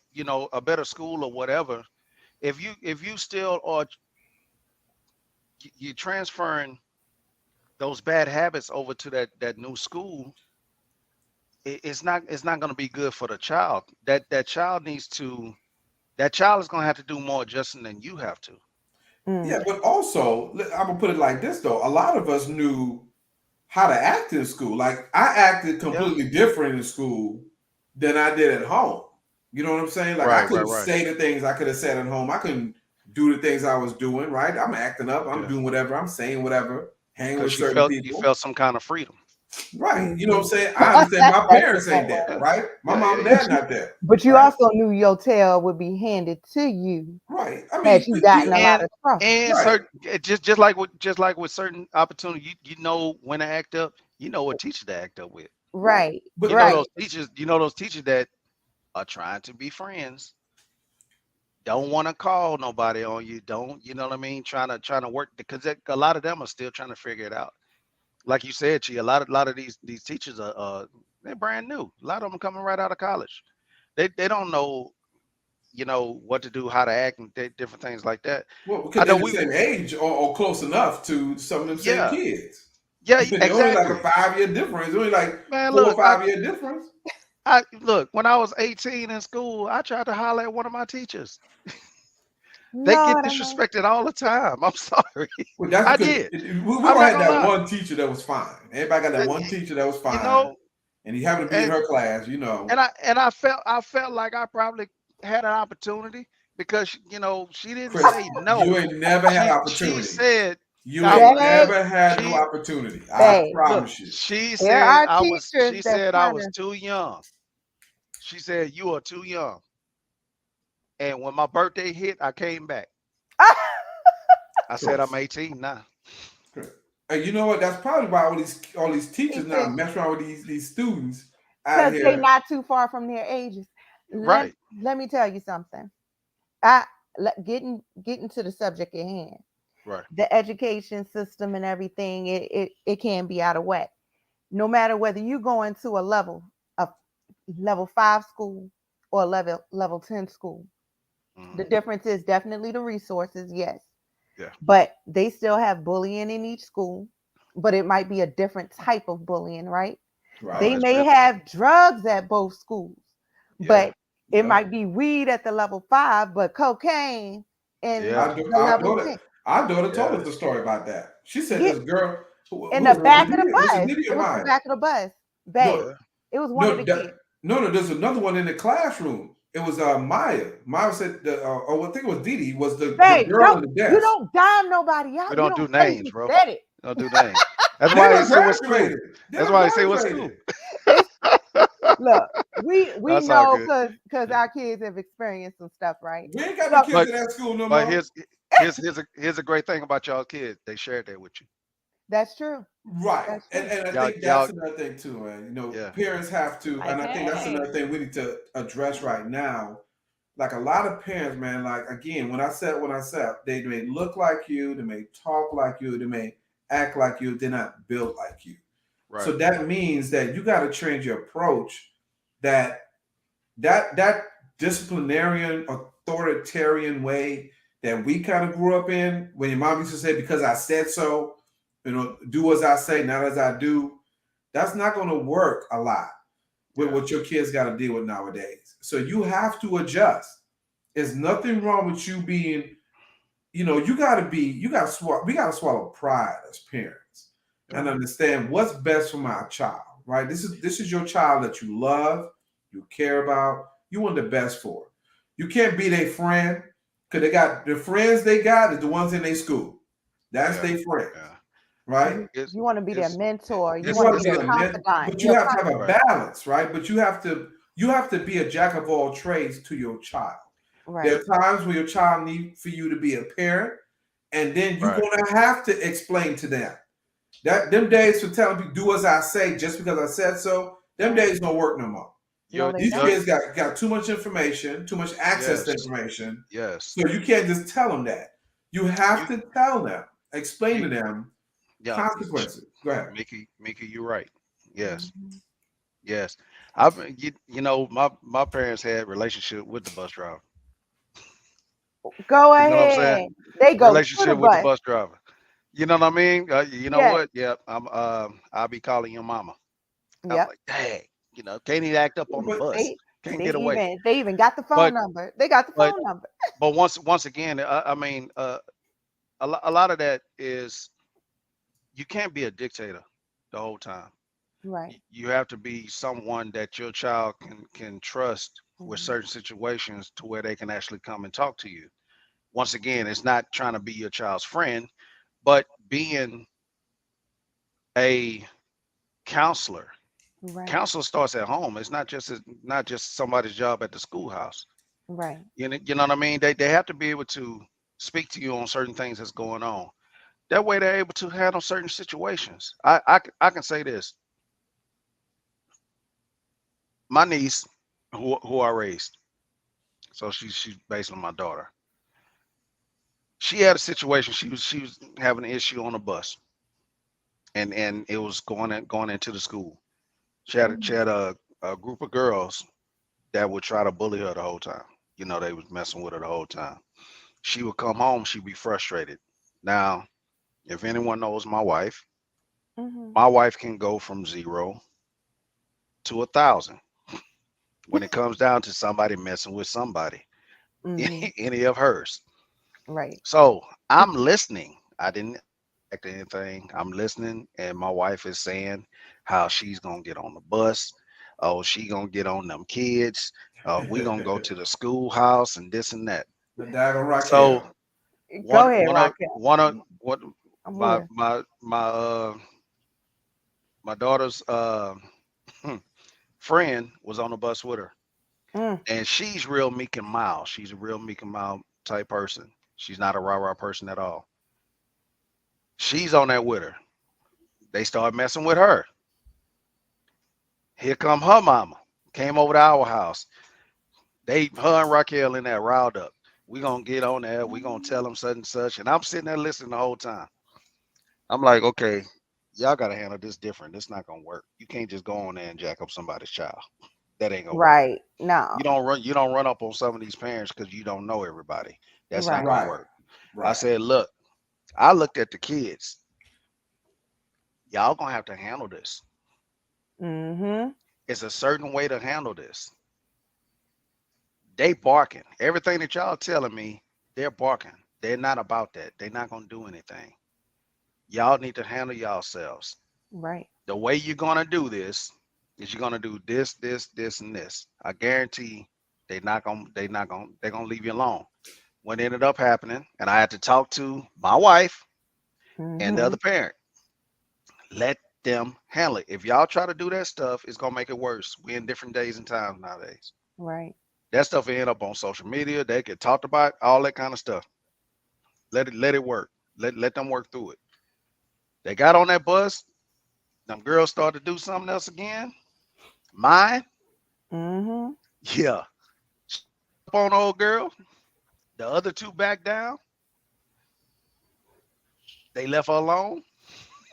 a better school or whatever. if you still are you transferring those bad habits over to that new school, it's not going to be good for the child. That child needs to that child is going to have to do more adjusting than you have to.
Yeah,
Mm.
but also I'm gonna put it like this though. A lot of us knew how to act in school. Like I acted
Yeah.
completely different in school than I did at home. You know what I'm saying? Like I
Right. Right.
couldn't
Right.
say the things I could have said at home. I couldn't do the things I was doing. Right? I'm acting up. I'm
Yeah.
doing whatever. I'm saying whatever. Hanging with
Because
certain
you
people.
felt some kind of freedom.
Right? You know what I'm
Mhm.
saying? I understand my
That's the
parents ain't
part.
there.
Yeah.
Right? My
Yeah.
mom
Yeah.
and
Yeah.
But
dad
you,
not there.
but you
Right?
also knew your tail would be handed to you
Right. I
had
mean,
you gotten a lot
And
of trouble.
and
right.
certain just like with certain opportunity, you know when to act up. You know what teacher to act up with.
Right.
Right,
But
You know
right.
those teachers. You know those teachers that are trying to be friends. Don't want to call nobody on you. Don't you know what I mean? Trying to work because a lot of them are still trying to figure it out. Like you said, Chi, a lot of these teachers are they're brand new. A lot of them coming right out of college. They don't know what to do, how to act, and different things like that.
well,
I
because
know
they're the
we
same age or close enough to some of them same
yeah
kids.
yeah
They're only like a
exactly
5 year difference. Only like
man.
4 or 5 year difference.
I look when I was 18 in school, I tried to holler at one of my teachers. They get
Lord, I know.
disrespected all the time. I'm sorry.
Well, that's
I
because
did.
we
I'm
all
not
had
gonna
that
lie.
one teacher that was fine. Everybody got that
That-
one teacher that was
You
fine,
know,
and he happened to be in
and
her class. You know,
and I felt like I probably had an opportunity because she didn't
Chris,
say
you
no.
ain't never had
She
opportunity.
said
You
I
ain't
was
Babe,
never had no
she
opportunity. I
babe.
look,
promise you.
she
There
said
are
I was
teachers
she
that's
said I
kind
was too young. She said you are too young. And when my birthday hit, I came back.
of.
I said I'm
Chris.
18 now.
Chris. And you know what? That's probably why all these teachers now
Teachers,
mess around with these students out
because they
here.
not too far from their ages. Let
Right,
let me tell you something. I getting to the subject at hand.
right.
The education system and everything, it can be out of whack. No matter whether you go into a level 5 school or a level 10 school. The
Hmm.
difference is definitely the resources, yes.
Yeah,
But they still have bullying in each school, but it might be a different type of bullying, right?
oh,
Right.
They
it's
may
different.
have drugs at both schools,
Yeah,
but it
Yep.
might be weed at the level 5, but cocaine in
yeah,
the
Our
level
daughter,
10.
our daughter told us
yeah.
the story about that. She said
Yeah,
this girl who
in
was
the
it,
back of the
Was it
bus.
Lydia
It
or
was the
Maya?
back of the bus. Babe,
No,
Yeah.
it was one of
no,
the kids.
no. There's another one in the classroom. It was Maya. Maya said, I think it was Didi was the
Babe,
girl in the
you
desk.
don't dime nobody
We
out. You
don't do
don't say
names,
you
bro.
said it.
We don't do names. That's
They
why I
done
say what school.
graduated. They
That's
done
why I say what school.
graduated.
It's look, we
That's all
know
good.
because our kids have experienced some stuff, right?
We ain't got no
So
kids
But
at that school no
but
more.
here's a great thing about y'all kids. They shared that with you.
that's true.
Right.
That's
And
true.
and I
Y'all
think that's
y'all
another thing too, man.
yeah.
Parents have to,
Like,
and I think that's
hey,
another thing we need to address right now. Like a lot of parents, man, like again, when I said they may look like you, they may talk like you, they may act like you, they're not built like you. So
Right.
that means that you got to change your approach that that disciplinarian authoritarian way that we kind of grew up in when your mom used to say because I said so, do as I say, not as I do. That's not going to work a lot with
Yeah.
what your kids got to deal with nowadays. So you have to adjust. There's nothing wrong with you being, we got to swallow pride as parents and
Yeah.
understand what's best for my child, right? This is your child that you love, you care about, you want the best for. You can't be their friend because they got the friends they got is the ones in their school. That's
Yeah.
their friends,
Yeah.
right?
It's
you want to be their
it's it,
mentor. You
You
it's
want to
want
be
to
it's
be
their
the
a men,
confidant.
but you
Your
have to have a
right.
balance, right? But you have to be a jack of all trades to your child. There
right.
are times where your child needs for you to be a parent, and then you're
Right.
gonna have to explain to them that them days for telling people do as I say just because I said so. Them
Mm,
days don't work no more.
no,
Your
they
These
don't.
your
kids got too much information, too much access to
yes.
information,
Yes.
so you can't just tell them that. You have
You
to tell them, explain
you
to them
yeah.
consequences. Go ahead.
Mickey, you're right. Yes.
Mhm.
Yes. I've you know my parents had relationship with the bus driver.
Go
You know what I'm saying?
ahead. They go to the
Relationship with the
bus.
bus driver. You know what I mean? You know
Yes.
what? Yeah, I'll be calling your mama. I'm
Yep.
like, dang, can't even act up on the
But
bus.
They
Can't
they
get away.
even got the phone
But
number. They got the
but
phone number.
but once again, I mean, a lot of that is you can't be a dictator the whole time.
Right.
You have to be someone that your child can trust with
Mhm.
certain situations to where they can actually come and talk to you. Once again, it's not trying to be your child's friend, but being a counselor.
Right.
Counselor starts at home. It's not just somebody's job at the schoolhouse.
Right.
You know what I mean? They have to be able to speak to you on certain things that's going on. That way they're able to handle certain situations. I can say this. My niece, who I raised, so she's basically my daughter. She had a situation. She was having an issue on the bus, and it was going into the school. She
Mhm.
had a group of girls that would try to bully her the whole time. They was messing with her the whole time. She would come home, she'd be frustrated. Now, if anyone knows
Mhm.
my wife can go from 0 to 1,000 when it comes down to somebody messing with somebody,
Mhm.
any of hers.
Right.
So I'm listening. I didn't expect anything. I'm listening, and my wife is saying how she's gonna get on the bus. Oh, she gonna get on them kids. We gonna go to the schoolhouse and this and that.
the daggone
So
Raquel.
Go
one
ahead,
one of
Raquel.
one of what
I'm
my
with
my my my daughter's friend was on the bus with her,
her.
and she's real meek and mild. She's a real meek and mild type person. She's not a rah rah person at all. She's on that with her. They start messing with her. Here come her mama. Came over to our house. Her and Raquel in there riled up. We gonna get on there. We gonna tell them such and such. And I'm sitting there listening the whole time. I'm like, okay, y'all gotta handle this different. This not gonna work. You can't just go on there and jack up somebody's child. That ain't gonna work.
Right. No.
You don't run up on some of these parents because you don't know everybody. That's not
Right.
gonna
Right,
work. I
right.
said, look, I looked at the kids. Y'all gonna have to handle this.
Mhm.
It's a certain way to handle this. They barking. Everything that y'all telling me, they're barking. They're not about that. They're not gonna do anything. Y'all need to handle yourselves.
Right.
The way you're gonna do this is you're gonna do this, this, this, and this. I guarantee they're gonna leave you alone. What ended up happening, and I had to talk to my wife and the other
Mhm.
parent. Let them handle it. If y'all try to do that stuff, it's gonna make it worse. We're in different days and times nowadays.
Right.
That stuff will end up on social media. They get talked about, all that kind of stuff. Let it work. Let them work through it. They got on that bus. Them girls started to do something else again. Mine,
Mhm.
yeah. She ran up on old girl. The other two back down. They left her alone.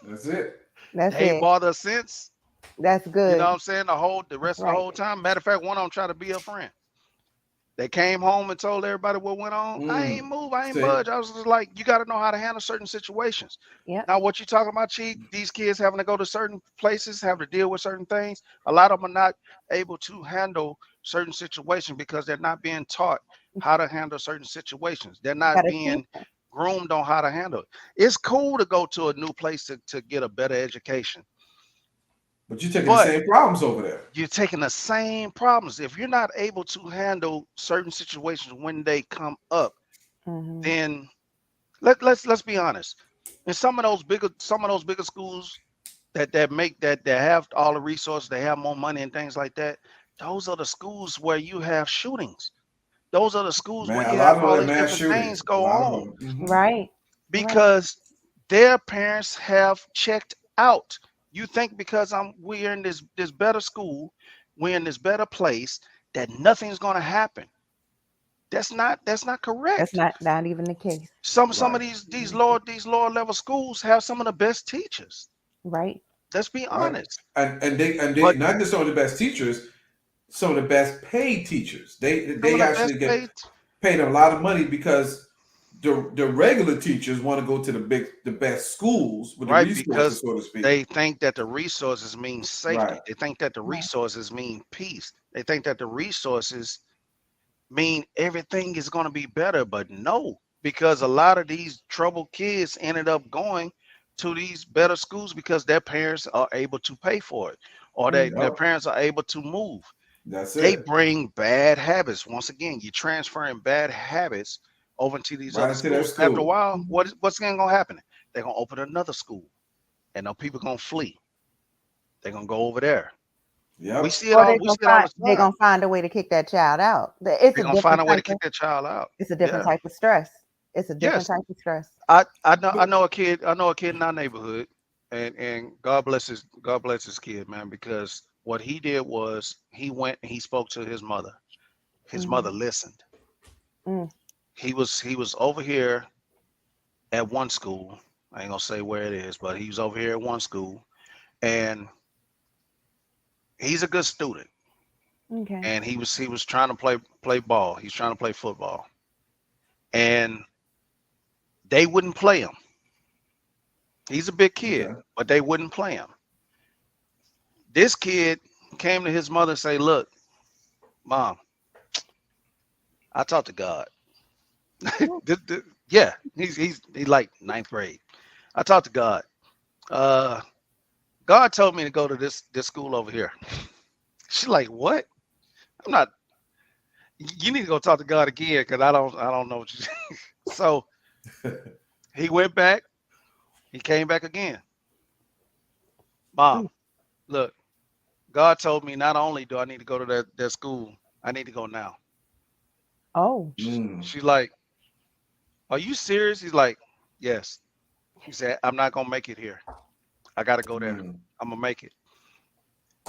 That's it.
That's
They ain't
it.
bother her since.
That's
You know what
good.
I'm saying? The
That's
rest of the
right.
whole time. Matter of fact, one of them tried to be her friend. They came home and told everybody what went on. I ain't
Mm.
move. I ain't
See,
budge. I was just like, you got to know how to handle certain situations.
Yep.
Now, what you talking about, Chief? These kids having to go to certain places, having to deal with certain things. A lot of them are not able to handle certain situations because they're not being taught how to handle certain situations. They're
You
not
gotta teach
being
them.
groomed on how to handle it. It's cool to go to a new place to get a better education,
but you're taking the
but
same problems over there.
you're taking the same problems. If you're not able to handle certain situations when they come up,
Mhm.
then let's be honest. In some of those bigger schools that have all the resources, they have more money and things like that. Those are the schools where you have shootings. Those are the schools where
Man, a
you
lot
have
of them
all
are
these
mass
different things
shootings. A
go
lot of
on
them. Hmm.
Right. Right.
because their parents have checked out. You think because we're in this better school, we're in this better place, that nothing's gonna happen. That's not
That's
correct.
not even the case.
Some
Right,
of these lower level schools have some of the best teachers.
Right.
Let's be
right.
honest.
And they
But
not just some of the best teachers, some of the best paid teachers. They
some of
they
the best
actually get
paid.
pay them a lot of money because the regular teachers want to go to the best schools with the
Right,
resources,
because
so to speak.
they think that the resources mean
Right.
safety. They think that the
Right.
resources mean peace. They think that the resources mean everything is going to be better, but no, because a lot of these troubled kids ended up going to these better schools because their parents are able to pay for it, or their
Yep.
parents are able to move.
That's
They
it.
bring bad habits. Once again, you're transferring bad habits over into these
Right
other
into that
schools. After a
school.
while,
Mhm.
what's going to happen? They're going to open another school, and now people going to flee. They're going to go over there. We
Yep.
see it
Or
all. We see it all the
they're
time.
gonna find a way to kick that child out. It's
They're
a
going to find
different
a way to
type
kick
of
their child out.
it's a different
Yeah.
type of stress. It's a different
Yes.
type of stress.
I
But
know a kid. I know a kid in our neighborhood, and God bless his kid, man, because what he did was he went and he spoke to his mother. His mother
Mhm.
listened.
Mm.
He was over here at one school. I ain't gonna say where it is, but he was over here at one school, and he's a good student.
Okay.
And he was trying to play ball. He's trying to play football, and they wouldn't play him. He's a big kid,
okay.
but they wouldn't play him. This kid came to his mother and say, "Look, mom, I talked to God.
Mm.
Yeah, he's like ninth grade. I talked to God. Uh, God told me to go to this school over here." She's like, "What? I'm not. You need to go talk to God again because I don't know what you." So he went back. He came back again.
Mm.
Mom, look, God told me not only do I need to go to that school, I need to go now.
Oh.
Mm,
She's like, "Are you serious?" He's like, "Yes." He said, "I'm not gonna make it here. I gotta go there.
mm,
I'm gonna make it."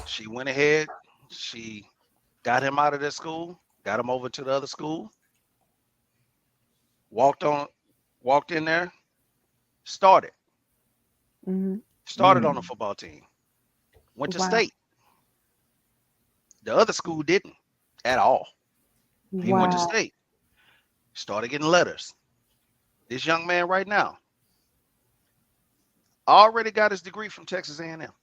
She went ahead. She got him out of that school, got him over to the other school, walked on, walked in there, started,
Mhm.
started on the
mm,
football team, went to
Wow.
state. The other school didn't at all. He went to
Wow.
state, started getting letters. This young man right now already got his degree from Texas A&M.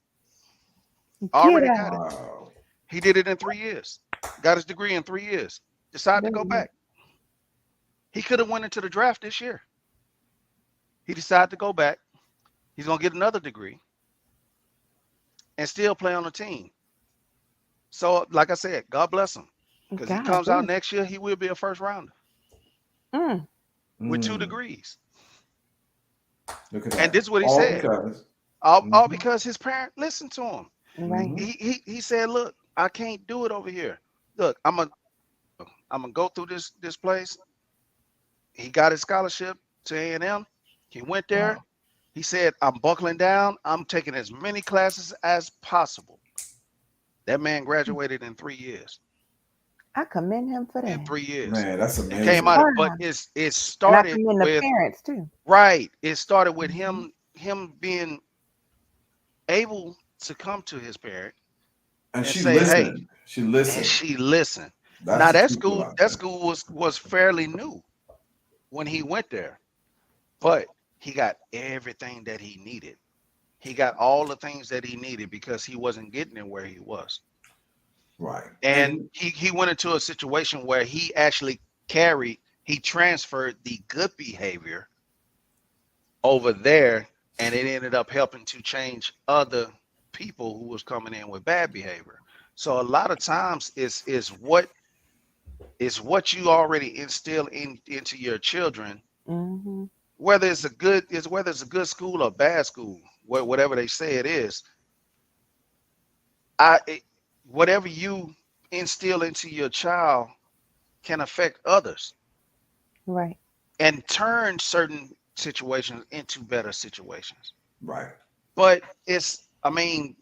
Get
Already got
out.
it.
wow.
He did it in 3 years. Got his degree in 3 years. Decided to
Wait a
go
minute.
back. He could have went into the draft this year. He decided to go back. He's gonna get another degree and still play on the team. So, like I said, God bless him. Because he
God
comes out
bless.
next year, he will be a first rounder
Mm.
with two
Mm.
degrees.
Look at
And
that.
this is what he
All
said.
because.
All
Hmm.
because his parent listened to him.
Right.
Hmm.
He said, "Look, I can't do it over here. Look, I'm gonna go through this place." He got his scholarship to A&M. He went there.
Wow.
He said, "I'm buckling down. I'm taking as many classes as possible." That man graduated in 3 years.
I commend him for
In
that.
3 years,
Man, that's
and came
amazing.
out. But
Wow.
it
And I
started
commend the
with
parents too.
right. It started with
Mhm.
him being able to come to his parent
And
and
she
say, "Hey,"
listened. She
and
listened.
she listened.
That's
Now
the key part out
that
there.
school was fairly new when he went there, but he got everything that he needed. He got all the things that he needed because he wasn't getting it where he was.
Right.
And
And
he went into a situation where he transferred the good behavior over there, and it ended up helping to change other people who was coming in with bad behavior. So a lot of times is what you already instill into your children,
Mhm.
whether it's a good school or bad school, whatever they say it is. Whatever you instill into your child can affect others
Right.
and turn certain situations into better situations.
right.
But I mean,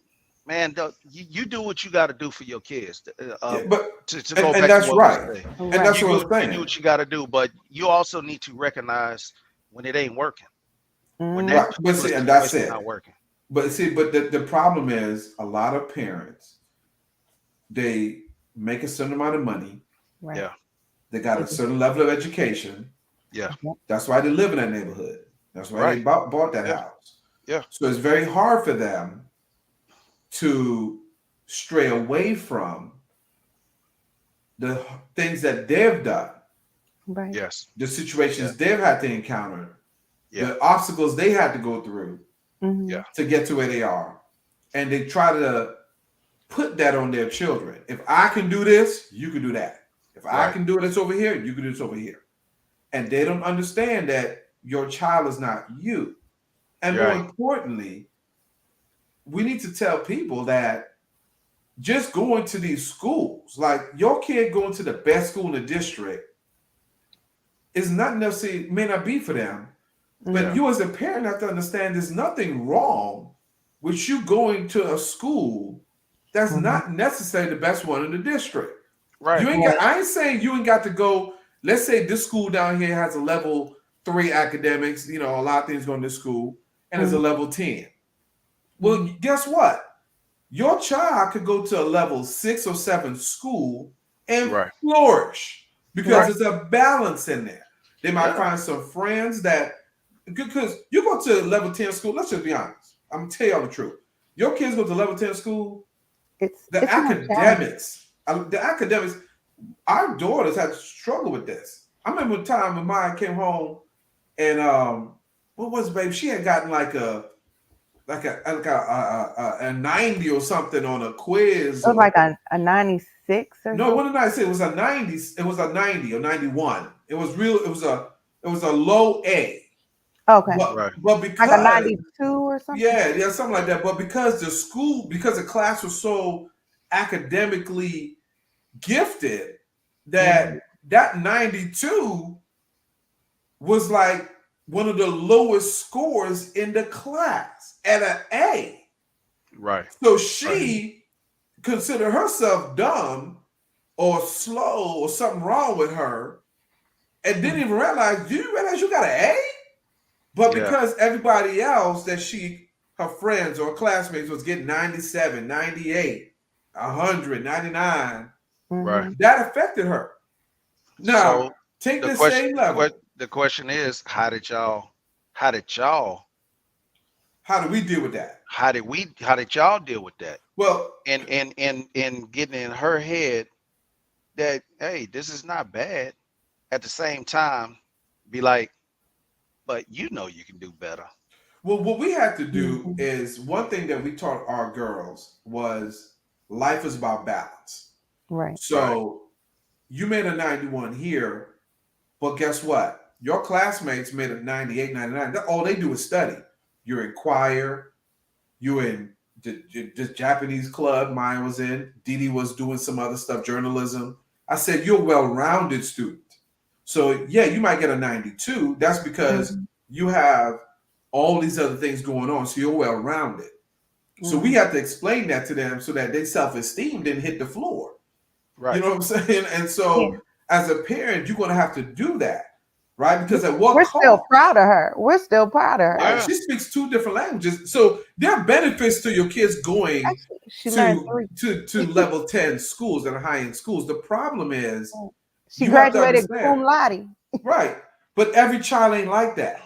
man, you do what you got to do for your kids.
Yeah, but
To go
and
back to
that's
what we
right.
say,
And
Right.
that's what I'm
you do
saying.
what you got to do, but you also need to recognize when it ain't working, when that
Mm.
Right. But
particular
see, and that's
situation is not
it.
working.
But see, but the problem is a lot of parents, they make a certain amount of money,
Right.
Yeah,
They got a certain level of education.
Yeah.
Yep.
That's why they live in that neighborhood. That's why they
Right.
bought that
Yeah.
house.
Yeah.
So it's very hard for them to stray away from the things that they've done,
Right.
Yes.
the
Yeah.
situations they've had to encounter,
Yeah.
the obstacles they had to go through
Mm-hmm.
Yeah.
to get to where they are. And they try to put that on their children. If I can do this, you can do that. If I
Right.
can do this over here, you can do this over here. And they don't understand that your child is not you. And more
Right.
importantly, we need to tell people that just going to these schools, like your kid going to the best school in the district, is not necessarily, may not be for them. But
Yeah.
you as a parent have to understand there's nothing wrong with you going to a school that's
Mm-hmm.
not necessarily the best one in the district. You
Right.
ain't got, I ain't saying you ain't got to go. Let's say this school down here has a level 3 academics, a lot of things going to school, and it's a level 10. Well, guess what? Your child could go to a level 6 or 7 school and
Right.
flourish because
Right.
there's a balance in there. They might
Yeah.
find some friends that, because you go to level 10 school, let's just be honest. I'm going to tell y'all the truth. Your kids go to level 10 school, the
It's more challenging.
academics, our daughters had to struggle with this. I remember a time when mine came home and what was it, baby? She had gotten like a 90 or something on a quiz
It was
or
like a 96 or
no, what
something.
did I say? It was a 90, it was a 90 or 91. It was real, it was a low A.
Okay.
Right.
But
Like a
because
92 or something.
yeah, something like that. But because the class was so academically gifted
Mm-hmm.
that 92 was like one of the lowest scores in the class at an A.
Right.
So
Right.
she considered herself dumb or slow or something wrong with her and didn't even realize, do you realize you got an A? But
Yeah.
because everybody else her friends or classmates was getting 97, 98, 100, 99,
Right.
Mm-hmm.
that affected her. Now,
So
take
the
the
question
same level.
the question is, how did y'all
How do we deal with that?
how did y'all deal with that?
Well,
And getting in her head that, hey, this is not bad. At the same time, be like, but you can do better.
what we had to do
Mm-hmm.
is one thing that we taught our girls was life is about balance.
Right.
Right.
So you made a 91 here, but guess what? Your classmates made a 98, 99. All they do is study. You're in choir, you're in the Japanese club mine was in. Didi was doing some other stuff, journalism. I said, you're a well rounded student. So, yeah, you might get a 92. That's because
Mm-hmm.
you have all these other things going on. So, you're well rounded. So, we
Mm-hmm.
have to explain that to them so that their self esteem didn't hit the floor. You
Right.
know what I'm saying? And
Yeah.
so, as a parent, you're going to have to do that, right?
Yeah.
Because at what
We're still
cost?
proud of her. We're still proud of her.
Right.
Yeah.
She speaks 2 different languages. So there are benefits to your kids going
Actually, she learned
to
3.
to level 10 schools that are high end schools. The problem is
She
you have to
graduated
understand,
cum laude.
right? But every child ain't like that.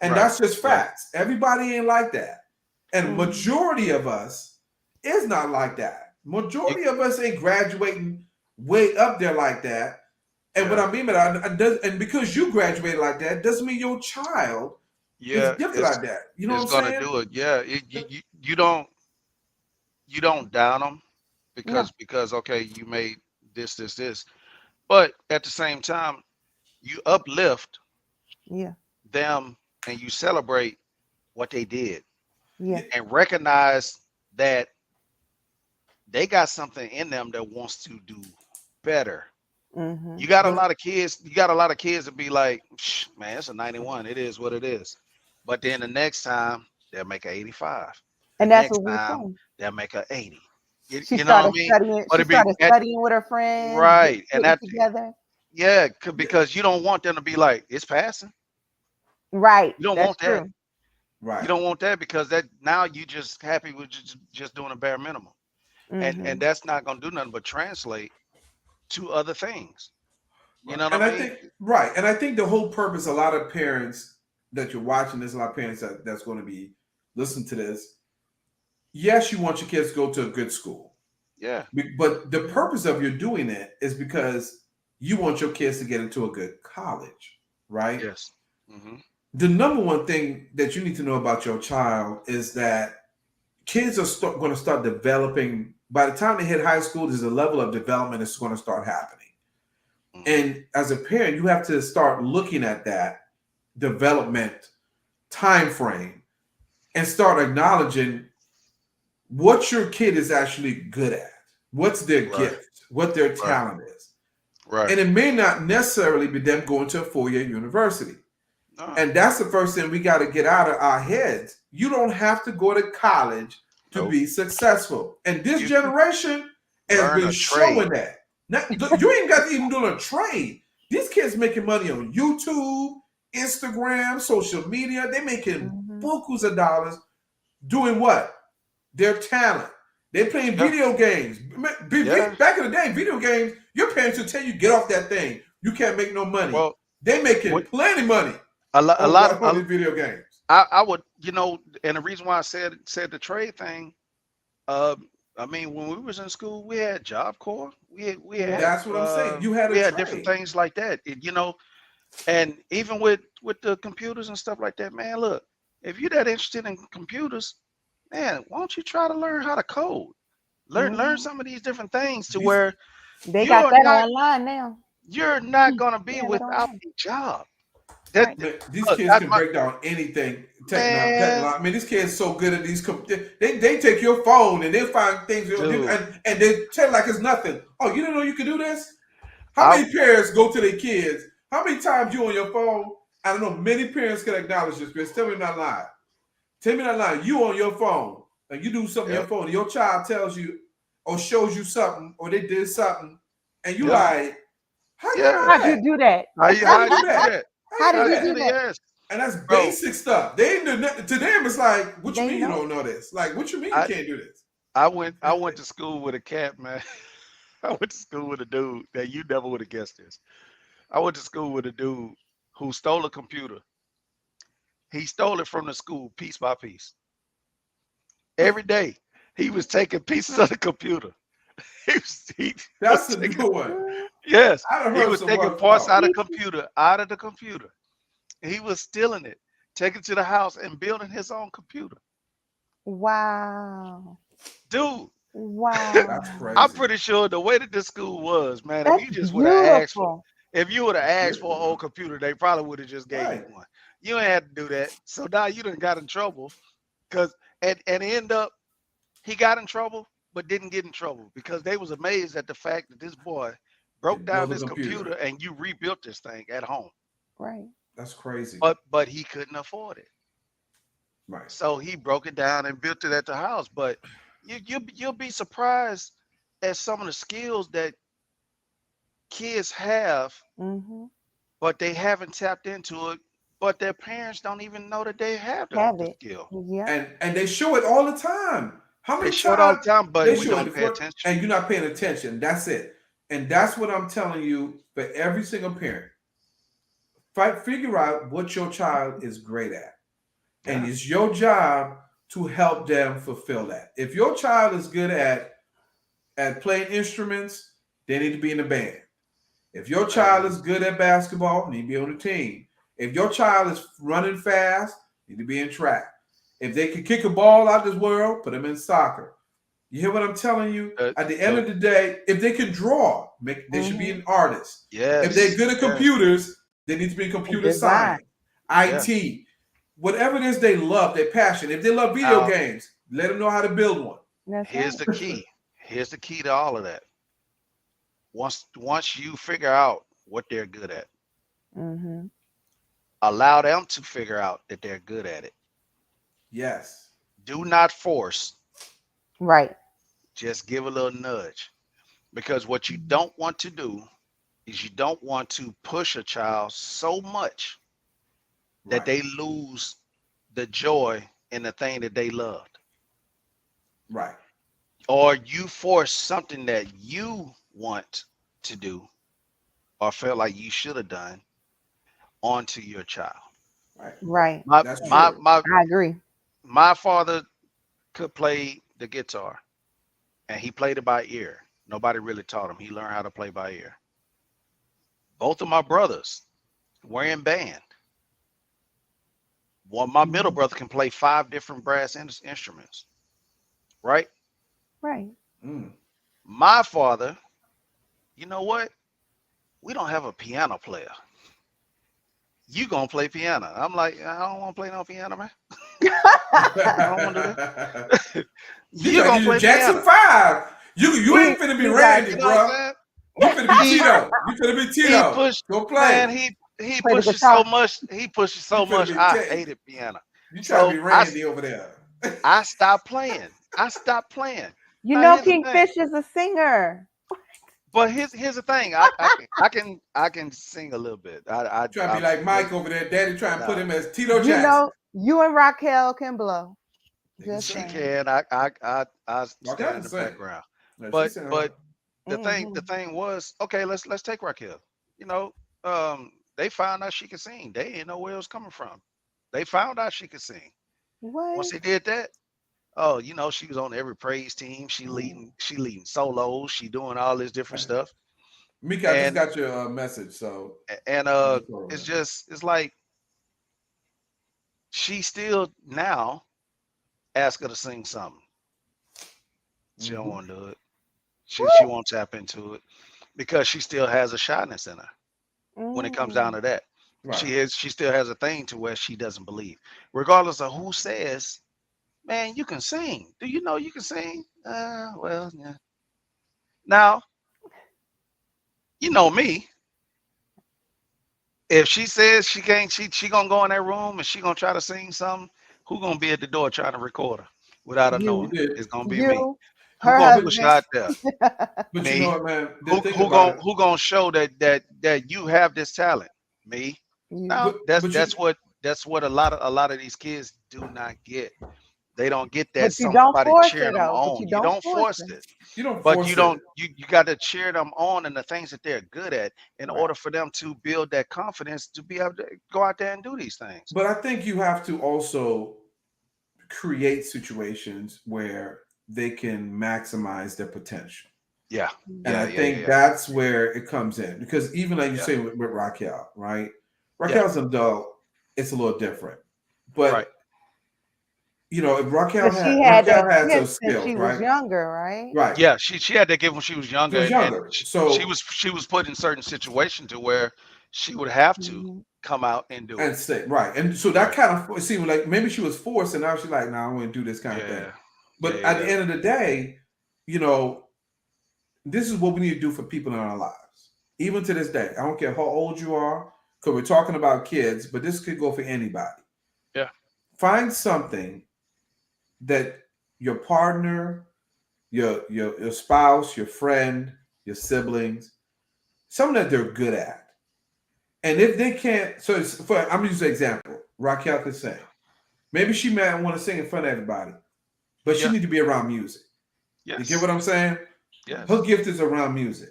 And
Right.
that's just
Right.
facts. Everybody ain't like that. And
Mm-hmm.
majority of us is not like that.
You,
Majority of us ain't graduating way up there like that. And what
yeah.
I mean by that, and because you graduated like that, doesn't mean your child is
Yeah.
gifted
It's
like that. You know what
it's
I'm
gonna
saying?
do it. Yeah. You don't down them
No.
because okay, you made this, but at the same time, you uplift
Yeah.
them and you celebrate what they did
Yeah.
and recognize that they got something in them that wants to do better.
Mm-hmm.
You got a
But
lot of kids. You got a lot of kids that be like, man, it's a 91. It is what it is. But then the next time they'll make a 85. The
And that's
next
what we're
time
saying.
they'll make a 80. You,
She
you know what I
started
mean?
studying.
But
She
it be
started
at
studying with her friends,
right, and
getting
that
together.
yeah, because you don't want them to be like it's passing.
Right.
You don't
That's
want that.
true.
You
right.
don't want that because that now you just happy with just doing a bare minimum, and
Mm-hmm.
that's not gonna do nothing but translate to other things. You
Right.
know what
And
I
I
mean?
think right. And I think the whole purpose, a lot of parents that you're watching, there's a lot of parents that's going to be listening to this. Yes, you want your kids to go to a good school.
Yeah.
But the
Mhm.
purpose of you doing it is because you want your kids to get into a good college, right?
Yes. Hmm.
The number one thing that you need to know about your child is that kids are going to start developing. By the time they hit high school, there's a level of development that's going to start happening.
Hmm.
And as a parent, you have to start looking at that development time frame and start acknowledging what your kid is actually good at, what's their
Right.
gift, what their
Right.
talent is.
Right.
And it may not necessarily be them going to a 4-year university.
No.
And that's the first thing we got to get out of our heads. You don't have to go to college to
Nope.
be successful. And this
You can
generation has
learn
been
a trade.
showing that. Now, you ain't got to even do a trade. These kids making money on YouTube, Instagram, social media. They're making
Mhm.
bukus of dollars doing what? Their talent. They're playing
Yeah.
video games.
Yeah.
Back in the day, video games, your parents would tell you, get off that thing. You can't make no money.
Well,
They're making
what
plenty money
a lot of
on these video games.
I would, and the reason why I said the trade thing. Uh, I mean, when we was in school, we had Job Corps.
Yeah.
That's what I'm saying. You had
We
a
had different
trade.
things like that. And even with the computers and stuff like that, man. Look, if you're that interested in computers, man, why don't you try to learn how to code? Learn
Mhm.
some of these different things to
These
where
They got
you're
that
not
online now.
you're not gonna
They
be
have it
without
online.
a job. That
Right.
man, these
look,
kids
that's
can
my
break down anything.
man,
I mean, these kids so good at these. They take your phone and they find things
dude.
and they tell like it's nothing. Oh, you didn't know you could do this? How
I
many parents go to their kids? How many times you on your phone? I don't know. Many parents can acknowledge this, Chris. Tell me not lying. Tell me that line. You on your phone and you do something on
yeah
your phone. And your child tells you or shows you something or they did something, and you
yeah
like, how you
yeah.
do
How'd you
that?
do that?
How you
How'd
do
you do
that?
that?
How you
How
do
did
How'd
you
you do
do
that?
the
that?
yes,
And that's
bro?
basic stuff. They ain't do nothing. To them, it's like, what you
They
mean you
know.
don't know this? Like, what you mean you
I
can't do this?
I went to school with a cat, man. I went to school with a dude that you never would have guessed this. I went to school with a dude who stole a computer. He stole it from the school piece by piece. Every day, he was taking pieces of the computer. He was
That's a
taking
new one.
Mm.
yes,
I done
he
heard
was
some
taking
words.
parts
Oh,
out of the computer. He was stealing it, taking it to the house and building his own computer.
Wow.
Dude,
that's
Wow.
I'm
crazy.
pretty sure the way that this school was, man,
That's beautiful.
if you would have
It's
asked for
beautiful,
an
man.
old computer, they probably would have just gave you
Right.
one. You ain't had to do that. So now you done got in trouble because and end up he got in trouble but didn't get in trouble because they was amazed at the fact that this boy broke
Can
down
build a
this computer
computer.
and you rebuilt this thing at home.
Right.
That's crazy.
But he couldn't afford it.
Right.
So he broke it down and built it at the house. But you'll be surprised at some of the skills that kids have,
Mhm.
but they haven't tapped into it. But their parents don't even know that they have
Have
the
it.
skill.
Yep.
And they show it all the time. How
They
many
show it all
times
the time, but
they
we
show it
don't pay
before
attention.
and you're not paying attention? That's it. And that's what I'm telling you for every single parent. Figure out what your child is great at. And
Yeah.
it's your job to help them fulfill that. If your child is good at playing instruments, they need to be in the band. If your child
Man.
is good at basketball, they need to be on the team. If your child is running fast, they need to be in track. If they can kick a ball out this world, put them in soccer. You hear what I'm telling you?
The,
At the end
the
of the day, if they can draw, they should be
Mhm.
an artist. If they're
yes,
good at
yes,
computers, they need to be in
And
computer
design.
science,
yeah.
IT, whatever it is they love, their passion. If they love video
Now
games, let them know how to build one.
That's
here's
right.
the key. Here's the key to all of that. Once you figure out what they're good at,
Mhm.
allow them to figure out that they're good at it.
Yes,
Do not force,
Right.
just give a little nudge. Because what you
Mhm.
don't want to do is you don't want to push a child so much that
right,
they lose the joy in the thing that they loved.
right,
Or you force something that you want to do
or felt like you should have done onto your child.
Right.
Right.
My
That's
Right.
my
true.
my
I agree.
my father could play the guitar, and he played it by ear. Nobody really taught him. He learned how to play by ear. Both of my brothers were in band. One, my middle
Mhm.
brother can play 5 different brass instruments, right?
Right.
Mm.
My father, you know what? We don't have a piano player. You gonna play piano? I'm like, I don't want to play no piano, man. I don't want to do that.
You
You
trying to
gonna
do
play
Jackson
piano?
5. You
he
ain't finna be
he got
Randy,
You
you.
know what I'm
bro.
saying?
You finna be
He
Tito. You finna be
he
Tito.
pushed,
Go
man.
play.
He
Play the
pushes so
guitar.
much. He pushes
You
so
finna
much.
be
I
Tay.
hated piano.
You trying to
So
be Randy over there.
I stopped playing. I stopped playing.
You
Now
know
here's the thing.
Kingfish is a singer.
But here's the thing. I can sing a little bit.
Trying to be
I'm
like
great.
Mike over there. Daddy trying to put
Nah,
him as Tito
You
Jackson.
know, you and Raquel can blow. Just
she
Exactly.
saying.
can. I
Rock
stand
out
in
the
the
same.
background.
No, she
But
said,
the thing
Hmm.
the thing was, okay, let's take Raquel. You know, they found out she could sing. They didn't know where it was coming from. They found out she could sing. Once
What?
they did that, oh, she was on every praise team.
Mm.
She leading solos. She doing all this different stuff.
Mika, I just
And
got your message, so
and
I just throw it over there.
it's like she still now ask her to sing something. She don't
Mm-hmm.
want to do it. She
What?
won't tap into it because she still has a shyness in her when it comes down
Mm.
to that.
Right.
She still has a thing to where she doesn't believe. Regardless of who says, man, you can sing. Do you know you can sing? Well, yeah. Now, you know me. If she says she can't, she gonna go in that room and she gonna try to sing something. Who gonna be at the door trying to record her without her
You
You,
knowing?
did.
It's gonna be me.
you,
Who
her
gonna
But
push her out
husband.
there?
but you know
Me.
what, man? The
Who
thing
who
about
gonna
it,
who gonna show that you have this talent? Me.
You.
No,
but
that's
but you
that's what a lot of these kids do not get. They don't get that
But you don't
somebody
force
cheering
it
them
though. But
on.
you
You
don't
don't
force
force
it.
it,
you don't
but you
force it.
don't you got to cheer them on in the things that they're good at in
Right.
order for them to build that confidence to be able to go out there and do these things.
But I think you have to also create situations where they can maximize their potential.
Yeah,
And I
yeah,
Mhm.
yeah, yeah,
think
yeah,
that's where it comes in. Because even like you
yeah,
say with Raquel, right?
yeah.
Raquel's an adult, it's a little different.
Right.
But if
But she had
Raquel
that
had
gift
those
since
skills,
she was
right?
younger, right?
Right.
Yeah, she had that gift when she was
She
younger,
was
and
younger.
she
So
was put in certain situations to where she would have to
Hmm.
come out and do it.
and stay right. And so that
Right.
kind of seemed like maybe she was forced and now she's like, nah, I want to do this kind of thing.
Yeah. Yeah.
But
Yeah.
at the
Yeah.
end of the day, you know, this is what we need to do for people in our lives. Even to this day. I don't care how old you are, because we're talking about kids, but this could go for anybody.
Yeah.
Find something that your partner, your spouse, your friend, your siblings, something that they're good at. And if they can't, so I'm gonna use an example. Raquel could sing. Maybe she might want to sing in front of everybody, but she
Yeah.
need to be around music. You get
Yes.
what I'm saying? Her
Yes.
gift is around music.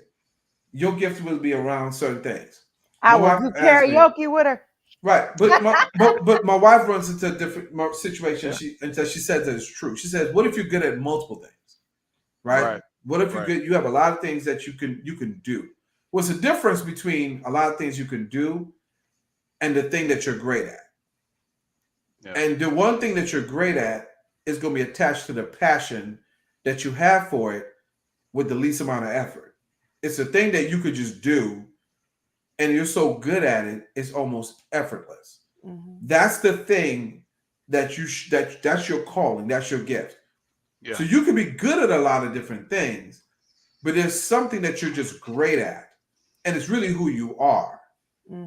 Your gift will be around certain things.
I
My
will
wife
do
asked me,
karaoke with her.
right, but my wife runs into a different situation.
Yeah.
She says that it's true. She says, "What if you're good at multiple things? Right?
Right.
What if you're
Right.
good? You have a lot of things that you can do. What's the difference between a lot of things you can do and the thing that you're great at?
Yeah.
And the one thing that you're great at is going to be attached to the passion that you have for it with the least amount of effort. It's a thing that you could just do, and you're so good at it, it's almost effortless.
Hmm.
That's the thing that that's your calling, that's your gift.
Yeah.
So you can be good at a lot of different things, but there's something that you're just great at, and it's really who you are.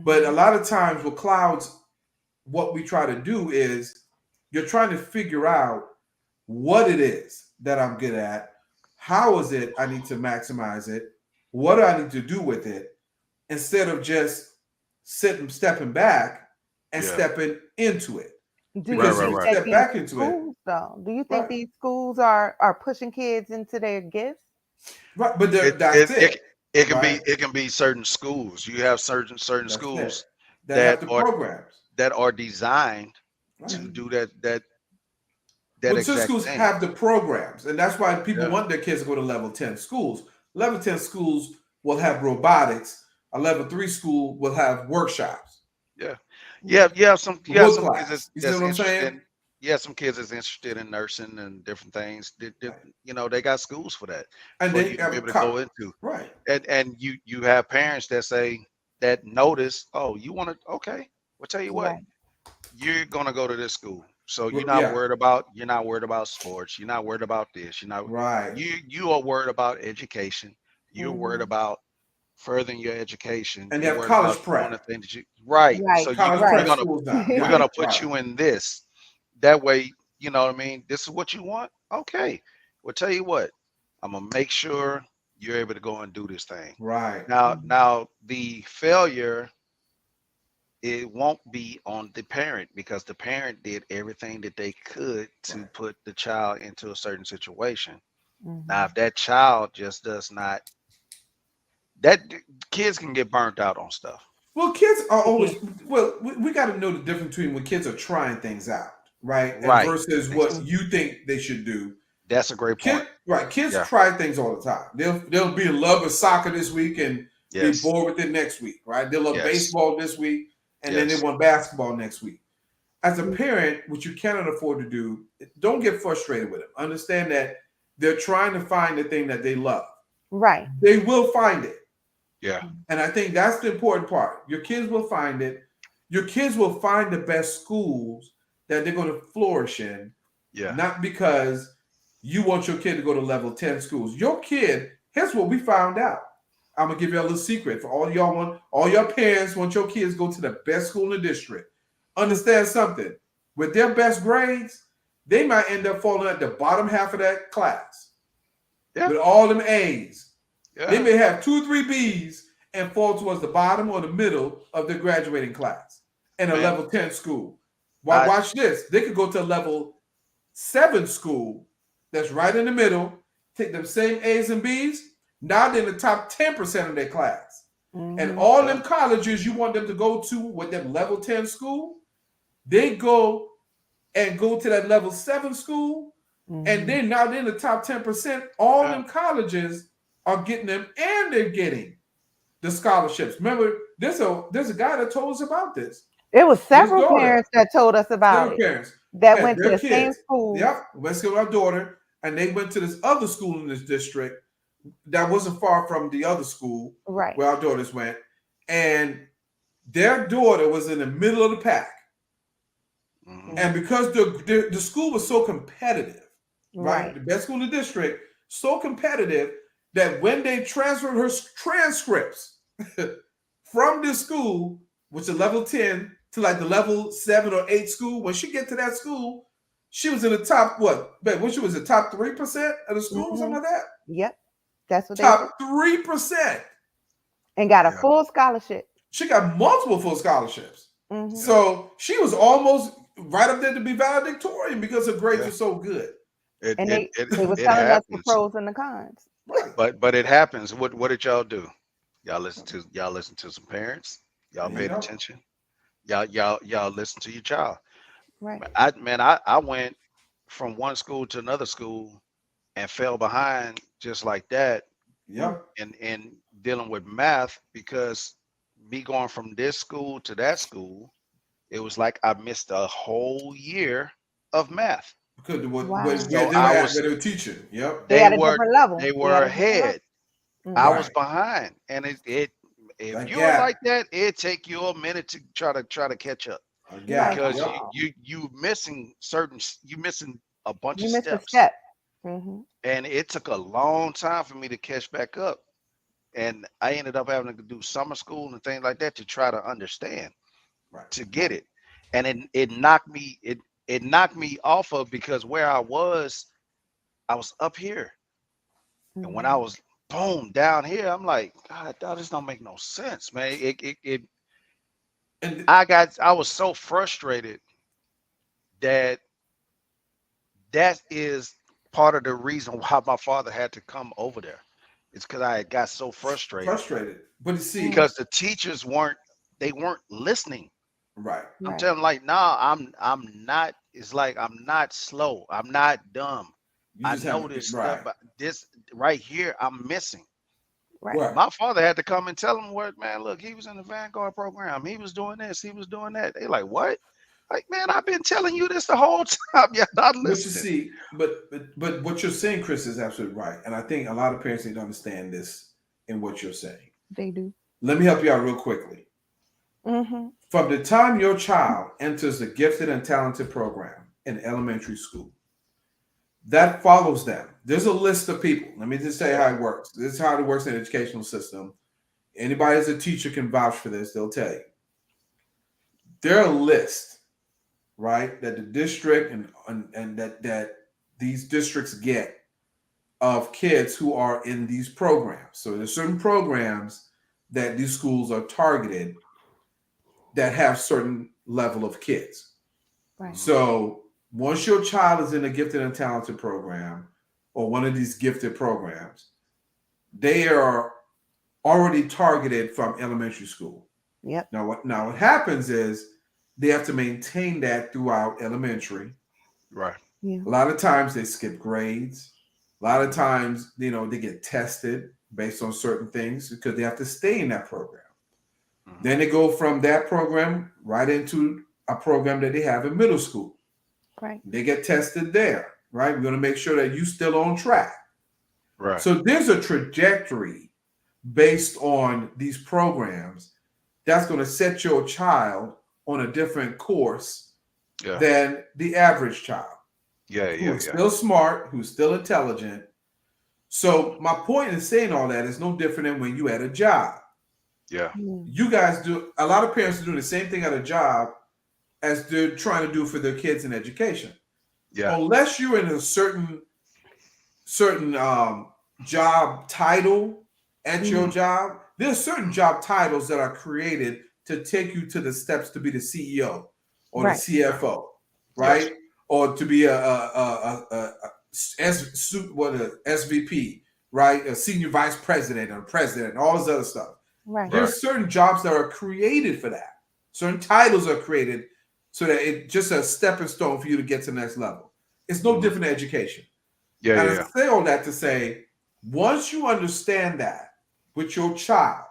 But a
Hmm.
lot of times with clouds, what we try to do is you're trying to figure out what it is that I'm good at. How is it I need to maximize it? What do I need to do with it? Instead of just stepping back and
Yeah.
stepping into it.
Do
Right.
you
Because if
Right.
you
think
Right.
that
step
these
back into it,
schools, though, do you think
right,
these schools are pushing kids into their gifts?
right, but
It
that's
it it
it. right?
it can be certain schools. You have certain
That's it.
schools
That have
that
the programs,
are designed
right?
to
Mhm.
do that
Well, some
exact
schools
thing.
have the programs, and that's why people
Yeah.
want their kids to go to level 10 schools. Level 10 schools will have robotics. A level 3 school will have workshops,
Yeah.
Yeah.
You have
wood
some kids
class. You see
that's
what I'm
interested
saying?
in some kids that's interested in nursing and different things.
Right.
You know, they got schools for that
And
for
they
you to be
have
able to go into.
right,
And you have parents that say that notice, oh, you want to, okay, well, tell you what,
Right.
you're gonna go to this school. So
Yeah,
you're not worried about sports, you're not worried about this,
right,
you are worried about education, you're worried
Mhm.
about furthering your education,
and they
you're
have
worried about
college
doing the
prep,
thing that you right. So
Right.
college
Right.
prep schools now.
we're
Yeah,
gonna put
right,
you in this. That way, you know what I mean? This is what you want? Okay. Well, tell you what, I'm gonna make sure you're able to go and do this thing.
right,
Mhm.
Now the failure, it won't be on the parent because the parent did everything that they could to
right.
put the child into a certain situation. Now, if
Mhm.
that child just does not, that kids can get burnt out on stuff.
Well, kids are
They
always
can.
well. We got to know the difference between when kids are trying things out, right, and
Right.
versus what
Ex-
you
Mhm.
think they should do.
That's a great point.
Right? Kids
Yeah.
try things all the time. They'll be in love with soccer this week and be
Yes.
bored with it next week, right? They'll love
Yes.
baseball this week and then they
Yes.
want basketball next week. As a
Mhm.
parent, what you cannot afford to do, don't get frustrated with them. Understand that they're trying to find the thing that they love.
Right.
They will find it.
Yeah.
And I think that's the important part. Your kids will find it. Your kids will find the best schools that they're going to flourish in,
Yeah.
not because you want your kid to go to level 10 schools. Your kid, here's what we found out. I'm gonna give you a little secret for all your parents want your kids to go to the best school in the district.
Mhm.
Understand something. With their best grades, they might end up falling at the bottom half of that class
Yeah.
with all them A's. They
Yeah.
may have 2 or 3 B's and fall towards the bottom or the middle of their graduating class in a
Man,
level 10 school. Well,
I
watch this. They could go to a level 7 school that's right in the middle, take them same A's and B's. Now they're in the top 10% of their class. And
Mhm.
all
yeah.
them colleges you want them to go to with them level 10 school, they go to that level 7 school, and
Mhm.
then now they're in the top 10%. All
Yeah.
them colleges are getting them and they're getting the scholarships. Remember, there's a guy that told us about this.
It was
His
several
daughter,
parents that told us about
several
it
parents
that
had
went to
their
the same
kids.
schools.
Yep, let's go with our daughter, and they went to this other school in this district that wasn't far from the other school
Right.
where our daughters went, and their daughter was in the middle of the pack.
Hmm.
And
Mhm.
because the school was so competitive, right?
Right.
The best school in the district, so competitive that when they transferred her transcripts from this school, which is level 10, to like the level 7 or 8 school, when she get to that school, she was in the top what? Babe, when she was the top 3% of the school, something
Mhm.
like that?
Yep. That's what they said.
Top 3%.
And got a
Yeah.
full scholarship.
She got multiple full scholarships.
Mhm.
Yeah.
So she was almost right up there to be valedictorian because her grades
Yeah.
were so good.
It
And
it
they
it
they were
it
telling us the
happens.
pros and the cons.
Right.
But it happens. What did y'all do? Y'all listen to some parents. Y'all
There you
paid
go.
attention. Y'all listen to your child.
Right.
I went from one school to another school and fell behind just like that
Mm.
Yep.
in dealing with math because me going from this school to that school, it was like I missed a whole year of math.
Because where
Wow.
So
they were at, where they were teaching. Yep.
They
they
at a
were
different level.
they
They
were
at a different level.
ahead. I
Mhm.
was
Right.
behind, and it if
That
you're like
gap.
that, it take you a minute to try to catch up
A
Like,
gap.
because
Yep.
you missing a bunch
you
of
missed a
steps,
step. Mhm.
and it took a long time for me to catch back up. And I ended up having to do summer school and things like that to try to understand
Right.
to get
Right.
it, and it knocked me off of because where I was up here, and when I
Mhm.
was boom down here, I'm like, God, dawg, this don't make no sense, man.
And
I was so frustrated that that is part of the reason why my father had to come over there It's because I got so frustrated
Frustrated. But you see,
Mm.
because the teachers weren't listening.
right.
I'm
Right.
telling them, like, nah, I'm not. It's like I'm not slow. I'm not dumb.
You
I
just
know
haven't
this stuff,
right.
but this right here, I'm missing.
Right.
Right.
My father had to come and tell him, what, man, look, he was in the Vanguard program. He was doing this, he was doing that. They like, what? Like, man, I've been telling you this the whole time. You're not
But you
listening.
see, but what you're saying, Chris, is absolutely right. And I think a lot of parents need to understand this in what you're saying.
They do.
Let me help you out real quickly.
Mm-hmm.
From the time your child enters the gifted and talented program in elementary school, that follows them. There's a list of people. Let me just tell you
Yeah.
how it works. This is how it works in the educational system. Anybody that's a teacher can vouch for this. They'll tell you. There are a list, right, that the district and that these districts get of kids who are in these programs. So there's certain programs that these schools are targeted that have certain level of kids.
Right.
Mhm.
So once your child is in a gifted and talented program or one of these gifted programs, they are already targeted from elementary school.
Yep.
Now what happens is they have to maintain that throughout elementary.
Right.
Yeah.
A lot of times they skip grades. A lot of
Mhm.
times, they get tested based on certain things because they have to stay in that program.
Mhm.
Then they go from that program right into a program that they have in middle school.
Right.
They get tested there, right? We're going to make sure that you're still on track.
Right.
So there's a trajectory based on these programs that's going to set your child on a different course
Yeah.
than the average child
Yeah.
who
Yeah.
is
Yeah.
still smart, who's still intelligent. So my point in saying all that is no different than when you at a job.
Yeah.
Yeah.
You guys do a lot of parents are doing the same thing at a job as they're trying to do for their kids in education.
Yeah.
Unless you're in a certain job title at your
Mhm.
job, there's certain job titles that are created to take you to the steps to be the CEO or the
Right.
Yeah.
CFO,
Yes.
right? Or to be a SVP, right? A senior vice president or president, all this other stuff.
Right.
Right.
There's certain jobs that are created for that. Certain titles are created so that it's just a stepping stone for you to get to the next level. It's no
Mhm.
different than education.
Yeah.
And
Yeah.
I
Yeah.
say all that to say, once you understand that with your child,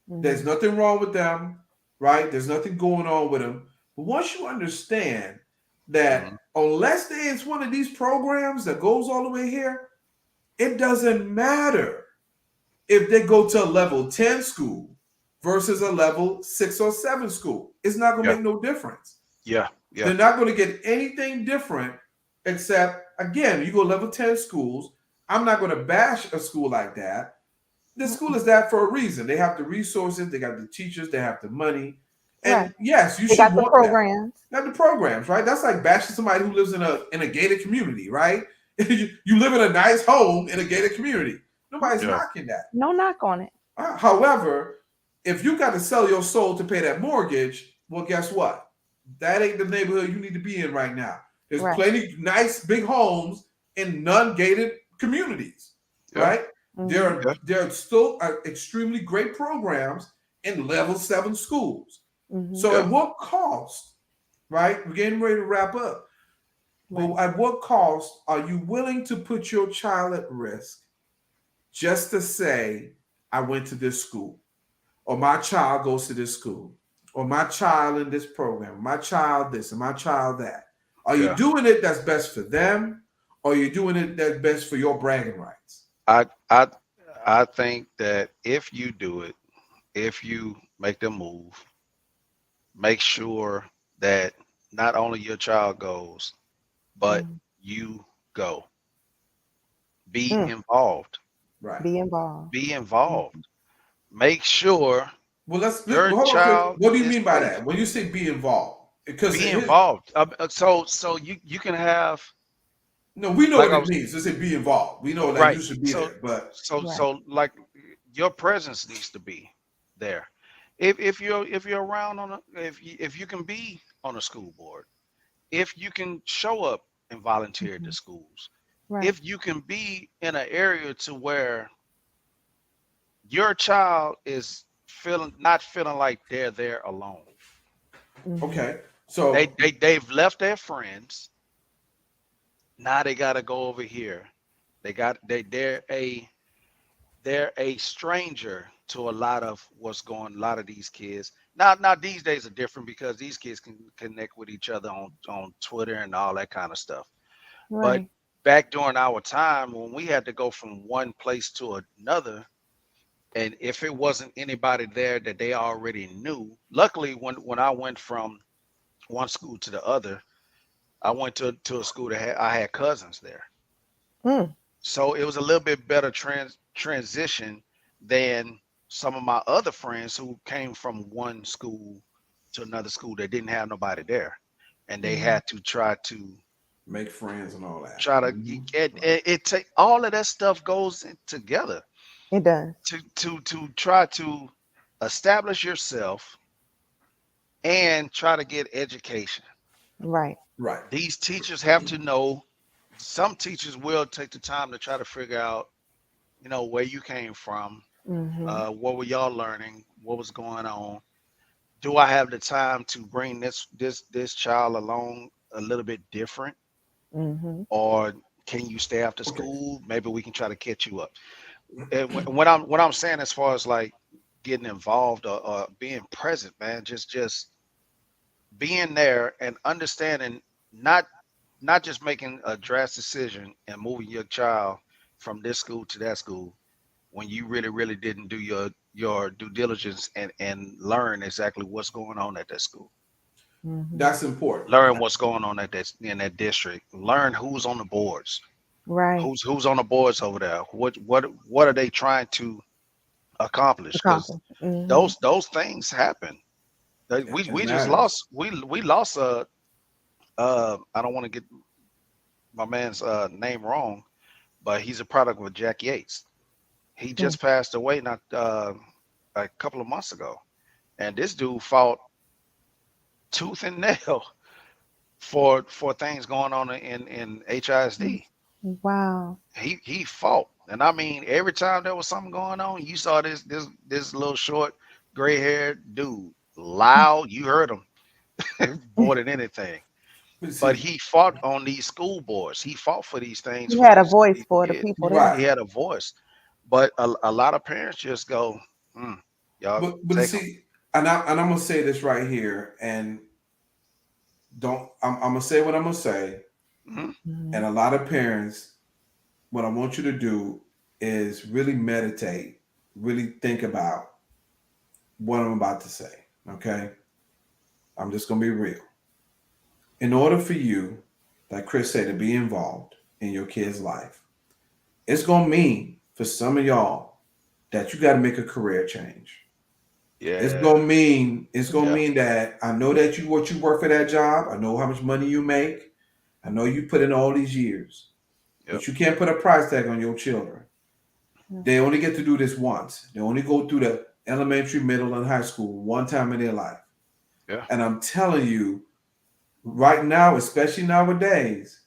there's
Mhm.
nothing wrong with them, right? There's nothing going on with them. But once you understand that
Mhm.
unless there is one of these programs that goes all the way here, it doesn't matter if they go to a level 10 school versus a level 6 or 7 school. It's not going to
Yeah.
make no difference.
Yeah. Yeah.
They're not going to get anything different except, again, you go level 10 schools. I'm not going to bash a school like that. The school
Mm-mm.
is that for a reason. They have the resources, they got the teachers, they have the money.
Right.
And yes, you
They
should
got the
want that.
programs.
They have the programs, right? That's like bashing somebody who lives in a gated community, right? You live in a nice home in a gated community. Nobody's
Yeah.
knocking that.
No knock on it.
However, if you got to sell your soul to pay that mortgage, well, guess what? That ain't the neighborhood you need to be in right now. There's
Right.
plenty nice big homes in non-gated communities,
Yeah.
right? There
Mhm.
are
Yeah.
there are still extremely great programs in level 7 schools.
Mhm.
So
Yeah.
at what cost, right? We're getting ready to wrap up. But
Right.
at what cost are you willing to put your child at risk just to say, I went to this school, or my child goes to this school, or my child in this program, my child this, and my child that? Are you
Yeah.
doing it that's best for them, or are you doing it that's best for your bragging rights?
I I I think that if you do it, if you make them move, make sure that not only your child goes, but
Mhm.
you go. Be
Mm.
involved.
Right.
Be involved.
Be
Mhm.
involved. Make sure
Well,
your
hold on, Chris.
child
What do you
is
mean by
safe.
that? When you say be involved, because
Be
his,
involved. So you can have,
no, we know
like
what
I
it
was
means to say be involved. We know that you
right.
should be
So
there, but
Right.
so like your presence needs to be there. If you're around on a, if you can be on a school board, if you can show up and volunteer at the
Mhm.
schools,
Right.
if you can be in an area to where your child is feeling not feeling like they're there alone.
Mm-hmm.
Okay.
They
So
they they've left their friends. Now they gotta go over here. They're a stranger to a lot of what's going. A lot of these kids now these days are different because these kids can connect with each other on Twitter and all that kind of stuff. But
Right.
back during our time when we had to go from one place to another, and if it wasn't anybody there that they already knew, luckily when I went from one school to the other, I went to a school that I had cousins there.
Mm.
So it was a little bit better transition than some of my other friends who came from one school to another school that didn't have nobody there, and they
Mm-hmm.
had to
make friends and all that.
try to
Right.
it take all of that stuff goes together
It does.
to try to establish yourself and try to get education.
Right.
Right.
These teachers have to know. Some teachers will take the time to try to figure out, where you came from,
Mm-hmm.
what were y'all learning, what was going on. Do I have the time to bring this child along a little bit different,
Mm-hmm.
or can you stay after
Okay.
school? Maybe we can try to catch you up. And what I'm saying as far as like getting involved or being present, man, just being there and understanding, not just making a drastic decision and moving your child from this school to that school when you really didn't do your due diligence and learn exactly what's going on at that school,
Mm-hmm.
That's important.
learn what's going on in that district, learn who's on the boards,
Right.
who's on the boards over there, what are they trying to accomplish, because
Accomplish. Mm-hmm.
those things happen.
It
We just
matters.
lost, we lost a I don't want to get my man's name wrong, but he's a product of Jack Yates. He
Mm.
just passed away not a couple of months ago, and this dude fought tooth and nail for things going on in HISD.
Wow.
He fought, and I mean, every time there was something going on, you saw this little short, gray haired dude, loud. You heard him more than anything.
But
But
see,
he fought on these school boards. He fought for these things
He
for
had a
these
voice
these
for the
kids.
people
you're
there.
right.
He had a voice, but a lot of parents just go, y'all
But
take them.
see, and I'm gonna say this right here, and don't I'm gonna say what I'm gonna say,
Hmm.
Mm-hmm.
and a lot of parents, what I want you to do is really meditate, really think about what I'm about to say. Okay, I'm just gonna be real. In order for you, like Chris said, to be involved in your kid's life, it's gonna mean for some of y'all that you got to make a career change. It's
Yeah,
gonna mean
yeah,
that I know that you work for that job. I know how much money you make. I know you put in all these years,
yep,
but you can't put a price tag on your children. They only get to do this once. They only go through the elementary, middle, and high school one time in their life.
yeah,
And I'm telling you, right now, especially nowadays,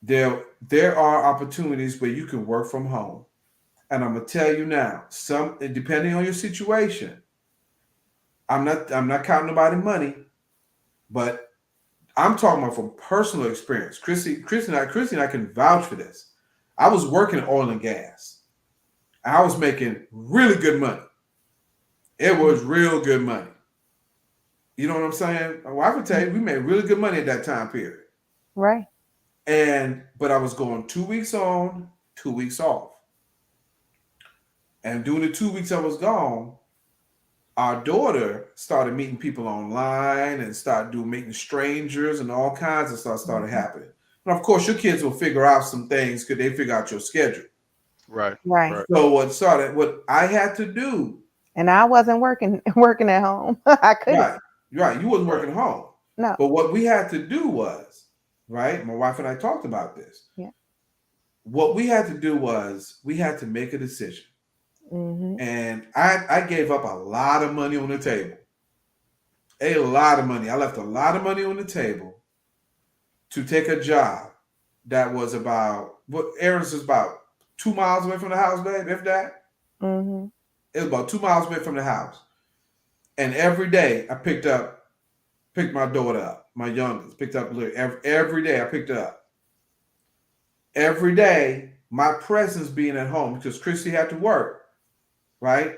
there are opportunities where you can work from home. And I'm gonna tell you now, some depending on your situation, I'm not counting nobody money, but I'm talking about from personal experience. Chrissy and I can vouch for this. I was working in oil and gas. I was making really good money. It was real good money. You know what I'm saying? My wife would tell you we made really good money at that time period.
Right.
And but I was going 2 weeks on, 2 weeks off. And during the 2 weeks I was gone, our daughter started meeting people online and started doing meeting strangers and all kinds of stuff started
Mm-hmm.
happening. And of course, your kids will figure out some things because they figure out your schedule.
right,
Right.
right,
So what I had to do,
And I wasn't working working at home. I couldn't.
right, right, you wasn't
right,
working home.
No.
But what we had to do was, right, my wife and I talked about this.
Yeah.
What we had to do was we had to make a decision.
Mm-hmm.
And I gave up a lot of money on the table. A lot of money. I left a lot of money on the table to take a job that was about what Aaron's is about 2 miles away from the house, babe, if that.
Mm-hmm.
It was about 2 miles away from the house. And every day I picked my daughter up, my youngest, picked up every day I picked her up. Every day, my presence being at home because Christy had to work, right?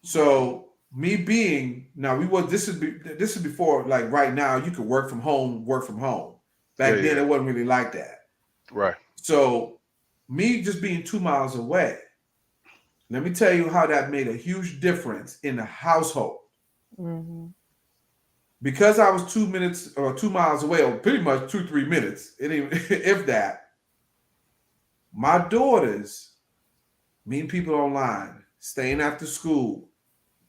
So me being now we was this is before like right now you could work from home.
Yeah,
Back then
yeah.
it wasn't really like that.
Right.
So me just being 2 miles away, let me tell you how that made a huge difference in the household.
Mm-hmm.
Because I was 2 minutes or 2 miles away, or pretty much 2, 3 minutes, if that, my daughters meeting people online, staying after school,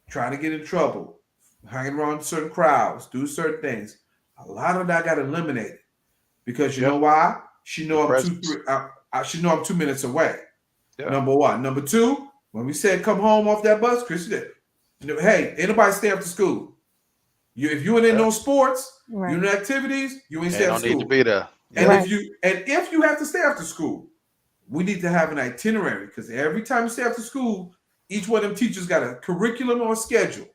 trying to get in trouble, hanging around certain crowds, do certain things. A lot of that got eliminated because you
Yeah.
know why? She
The
know I'm two,
presence.
three. She know I'm 2 minutes away.
Yeah.
Number one. Number two. When we said come home off that bus, Chris said, "Hey, ain't nobody stay after school. If you ain't in
Yeah.
no sports, you in
Right.
activities, you ain't stay
Ain't no
after
need to
school.
be there.
And
Yeah.
Right.
if you have to stay after school, we need to have an itinerary because every time you stay after school, each one of them teachers got a curriculum or a schedule.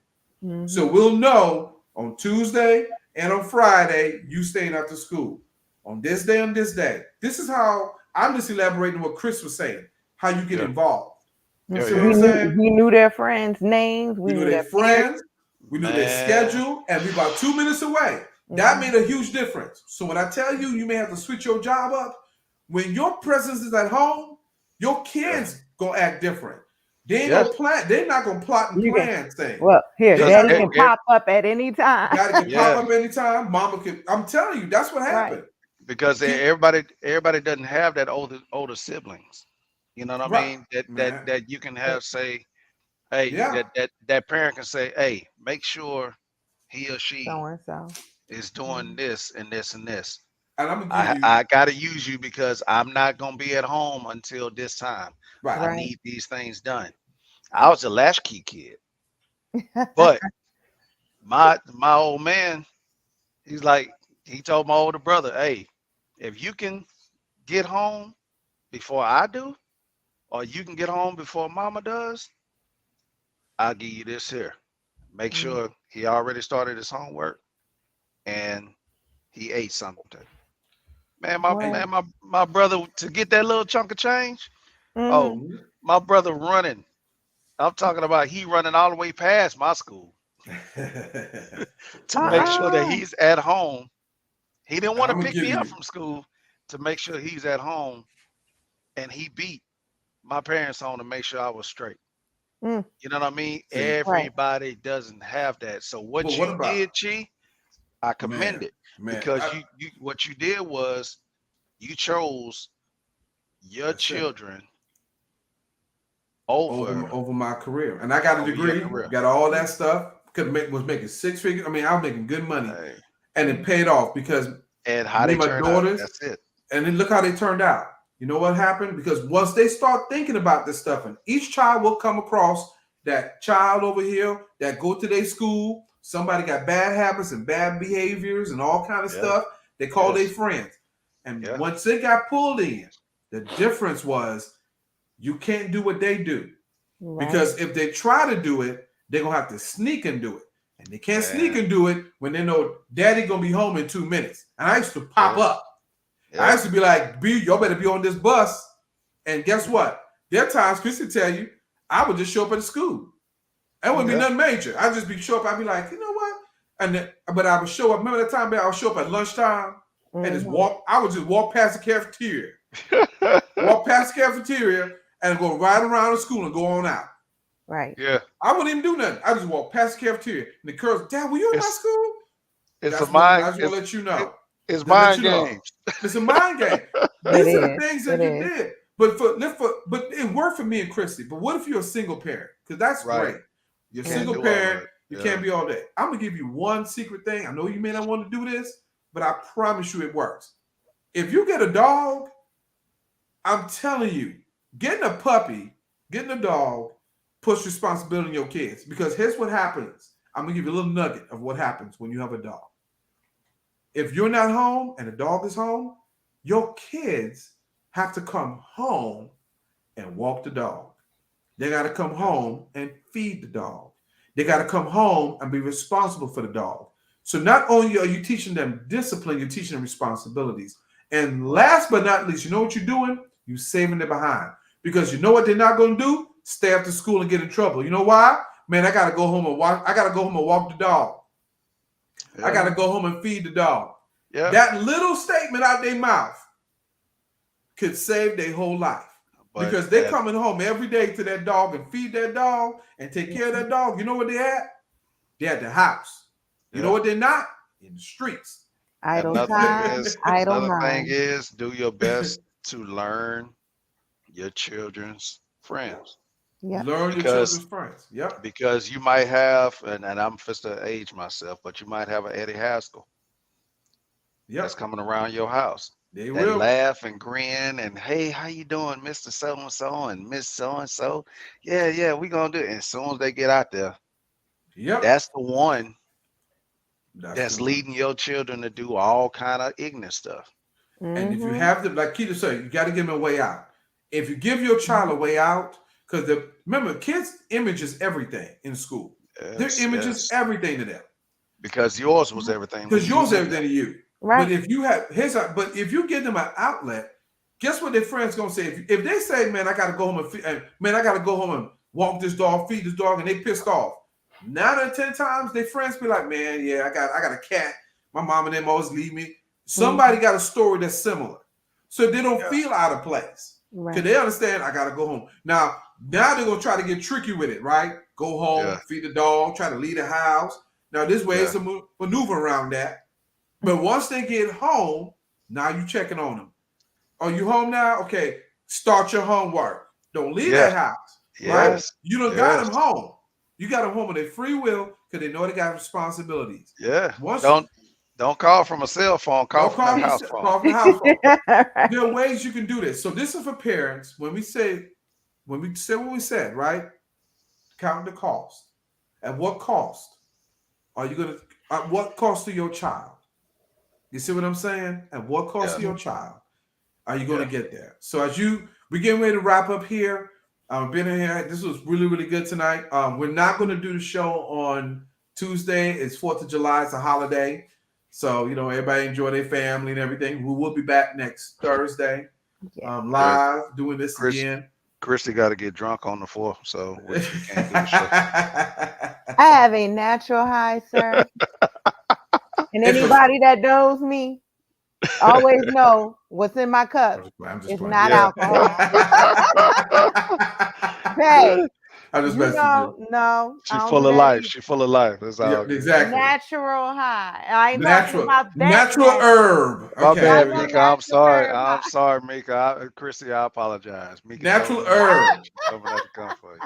So
Mm-hmm.
we'll know on Tuesday and on Friday you staying after school. On this day, on this day. This is how I'm just elaborating what Chris was saying, how you get
Yeah.
involved. You
Yeah.
see
Mm-hmm.
what
Yeah.
I'm saying?
We knew their friends' names.
We
We
knew
knew
their
their parents.
friends, we knew their
Man.
schedule, and we about 2 minutes away. That
Mm-hmm.
made a huge difference. So when I tell you, you may have to switch your job up. When your presence is at home, your
Yeah.
kids gonna act different. They ain't
Yes.
gonna plan. They're not gonna plot and
You can.
plan things.
Well, here,
They're
Because
not
Daddy
gonna.
can pop up at any time.
Daddy can pop
yeah.
up anytime. Mama can. I'm telling you, that's what
Right.
happened.
Because
Keep
everybody doesn't have that older siblings. You know what I
right,
mean? That that
man.
that you can
But
have say, hey,
Yeah,
that parent can say, hey, make sure he or
so
she
and so.
is doing
Mm-hmm.
this and this and this.
and I'm gonna give
I
you
I gotta use you because I'm not gonna be at home until this time.
right.
I
Right.
need these things done. I
And
was a latchkey kid, but my old man, he's like, he told my older brother, hey, if you can get home before I do, or you can get home before mama does, I'll give you this here. Make
Mm-hmm.
sure he already started his homework and he ate something. Man, my
Right.
man, my brother to get that little chunk of change. Oh,
Mm-hmm.
Mhm.
my brother running. I'm talking about he running all the way past my school to make
man,
sure that
Uh-uh.
he's at home. He didn't
and
want to
I'm gonna
pick
give
me up
you
from school to make sure he's at home, and he beat my parents home to make sure I was straight.
Mm.
You know what I mean?
see.
Right.
Everybody doesn't have that. So
But
what
what
you
about
did, Chi, I commend
man,
it
man?
because you what you did was you chose your
That's it.
children over
Over my career, and I got a
over your
degree,
career.
got all that stuff. Was making 6 figures. I mean, I was making good money,
Hey,
and it paid off because
and how
me
they
and my
turn out.
daughters,
That's it.
and then look how they turned out. You know what happened? Because once they start thinking about this stuff, and each child will come across that child over here that go to their school, somebody got bad habits and bad behaviors and all kind of
Yeah.
stuff. They call their
Yes.
friends, and
Yeah.
once they got pulled in, the difference was you can't do what they do.
Right.
Because if they try to do it, they're gonna have to sneak and do it. And they can't sneak
Man.
and do it when they know daddy gonna be home in 2 minutes. And I used to pop
Yeah.
up. I
Yeah.
used to be like, B, y'all better be on this bus. And guess what? There are times, Chris will tell you, I would just show up at the school. It wouldn't be
Mm-hmm.
Yeah.
nothing major. I'd just be show up. I'd be like, you know what? And then, but I would show up. Remember that time I would show up at lunchtime and just
Mm-hmm.
walk. I would just walk past the cafeteria, walk past the cafeteria, and go right around the school and go on out.
Right.
Yeah.
I wouldn't even do nothing. I just walk past the cafeteria. And the girls, Dad, were you in my
It's
school?
it's a
That's what I
mind
just want to let you
it,
know.
it's
To let you
mind
know.
games.
It's a mind game.
It
These are the
is.
things
It
that you
is.
did. But it worked for me and Christy. But what if you're a single parent? Because that's
Right.
great. You're a
Can't
single
Mm-hmm.
do all
parent.
that.
You
Yeah.
can't be all day. I'm gonna give you one secret thing. I know you may not want to do this, but I promise you it works. If you get a dog, I'm telling you, getting a puppy, getting a dog, puts responsibility on your kids. Because here's what happens. I'm gonna give you a little nugget of what happens when you have a dog. If you're not home and the dog is home, your kids have to come home and walk the dog. They got to come home and feed the dog. They got to come home and be responsible for the dog. So not only are you teaching them discipline, you're teaching them responsibilities. And last but not least, you know what you're doing? You're saving them behind. Because you know what they're not going to do? Stay after school and get in trouble. You know why? Man, I got to go home and walk. I got to go home and walk the dog.
Yeah.
I got to go home and feed the dog.
Yeah.
That little statement out their mouth could save their whole life.
But
Because they're coming home every day to that dog and feed that dog and take care of that dog. You know what they're at? They're at the house. You know what they're not? In the streets.
Idle
Another
time, idle
another thing
mind.
is do your best to learn your children's friends.
Yep.
Learn your
Because
children's friends. Yep.
because you might have, and I'm just to age myself, but you might have an Eddie Haskell that's
Yep.
coming around your house.
They
That
will.
laugh and grin and hey, how you doing, Mr. So and so and Miss So and so? Yeah, we gonna do it. And as soon as they get out there,
Yep.
that's the one
That's
that's
the one.
leading your children to do all kind of ignorant stuff.
And if you
Mhm.
have to, like Keita said, you got to give them a way out. If you give your child a way out, because remember, kids' image is everything in school. Their
Yes,
image
yes.
is everything to them.
Because yours was everything. when
Because
you
yours
was in
everything to you. But
Right.
if you have but if you give them an outlet, guess what their friends gonna say? If they say, "Man, I gotta go home and I gotta go home and walk this dog, feed this dog," and they pissed off, 9 out of 10 times, their friends be like, "Man, yeah, I got a cat. My mom and them always leave me." Somebody got a story that's similar, so they don't
Yeah.
feel out of place because
Right.
they understand I gotta go home. Now they're gonna try to get tricky with it, right? Go home,
Yeah.
feed the dog, try to leave the house. Now this way is a maneuver around that. But once they get home, now you checking on them. Are you home now? Okay, start your homework. Don't leave
Yeah.
that house. Right?
Yes.
You done got
Yes.
them home. You got them home of their free will because they know they got responsibilities.
Yeah.
Once
Don't call from a cell phone. Call
don't
from
call
that
me,
house phone.
call from the house phone.
Right.
There are ways you can do this. So this is for parents. When we say what we said, right? Count the cost. At what cost are you gonna? At what cost to your child? You see what I'm saying? At what cost to
Yeah.
your child are you going to
Yeah.
get there? So we're getting ready to wrap up here. Been in here. This was really, really good tonight. We're not going to do the show on Tuesday. It's 4th of July. It's a holiday. So, everybody enjoy their family and everything. We will be back next Thursday
Yeah.
live doing this
Chris-
again.
Christy got to get drunk on the floor, so we can't do the show.
I have a natural high, sir. And
It's a-
anybody that knows me always know what's in my cup.
I'm just
It's
playing.
not
Yeah.
alcohol. Hey,
I'm just
you
messing
know,
with
no.
She
I don't
full
do
of
that
life.
either.
She full of life. That's
you.
all
Yeah,
good.
exactly.
Natural high. I ain't talking
Natural
about that.
natural herb.
My
Okay.
bad,
Not no
Mika. I'm
natural
sorry.
herb
I'm
high.
sorry, Mika. Christy, I apologize. Mika
Natural
told me
herb.
she told me not to come for you.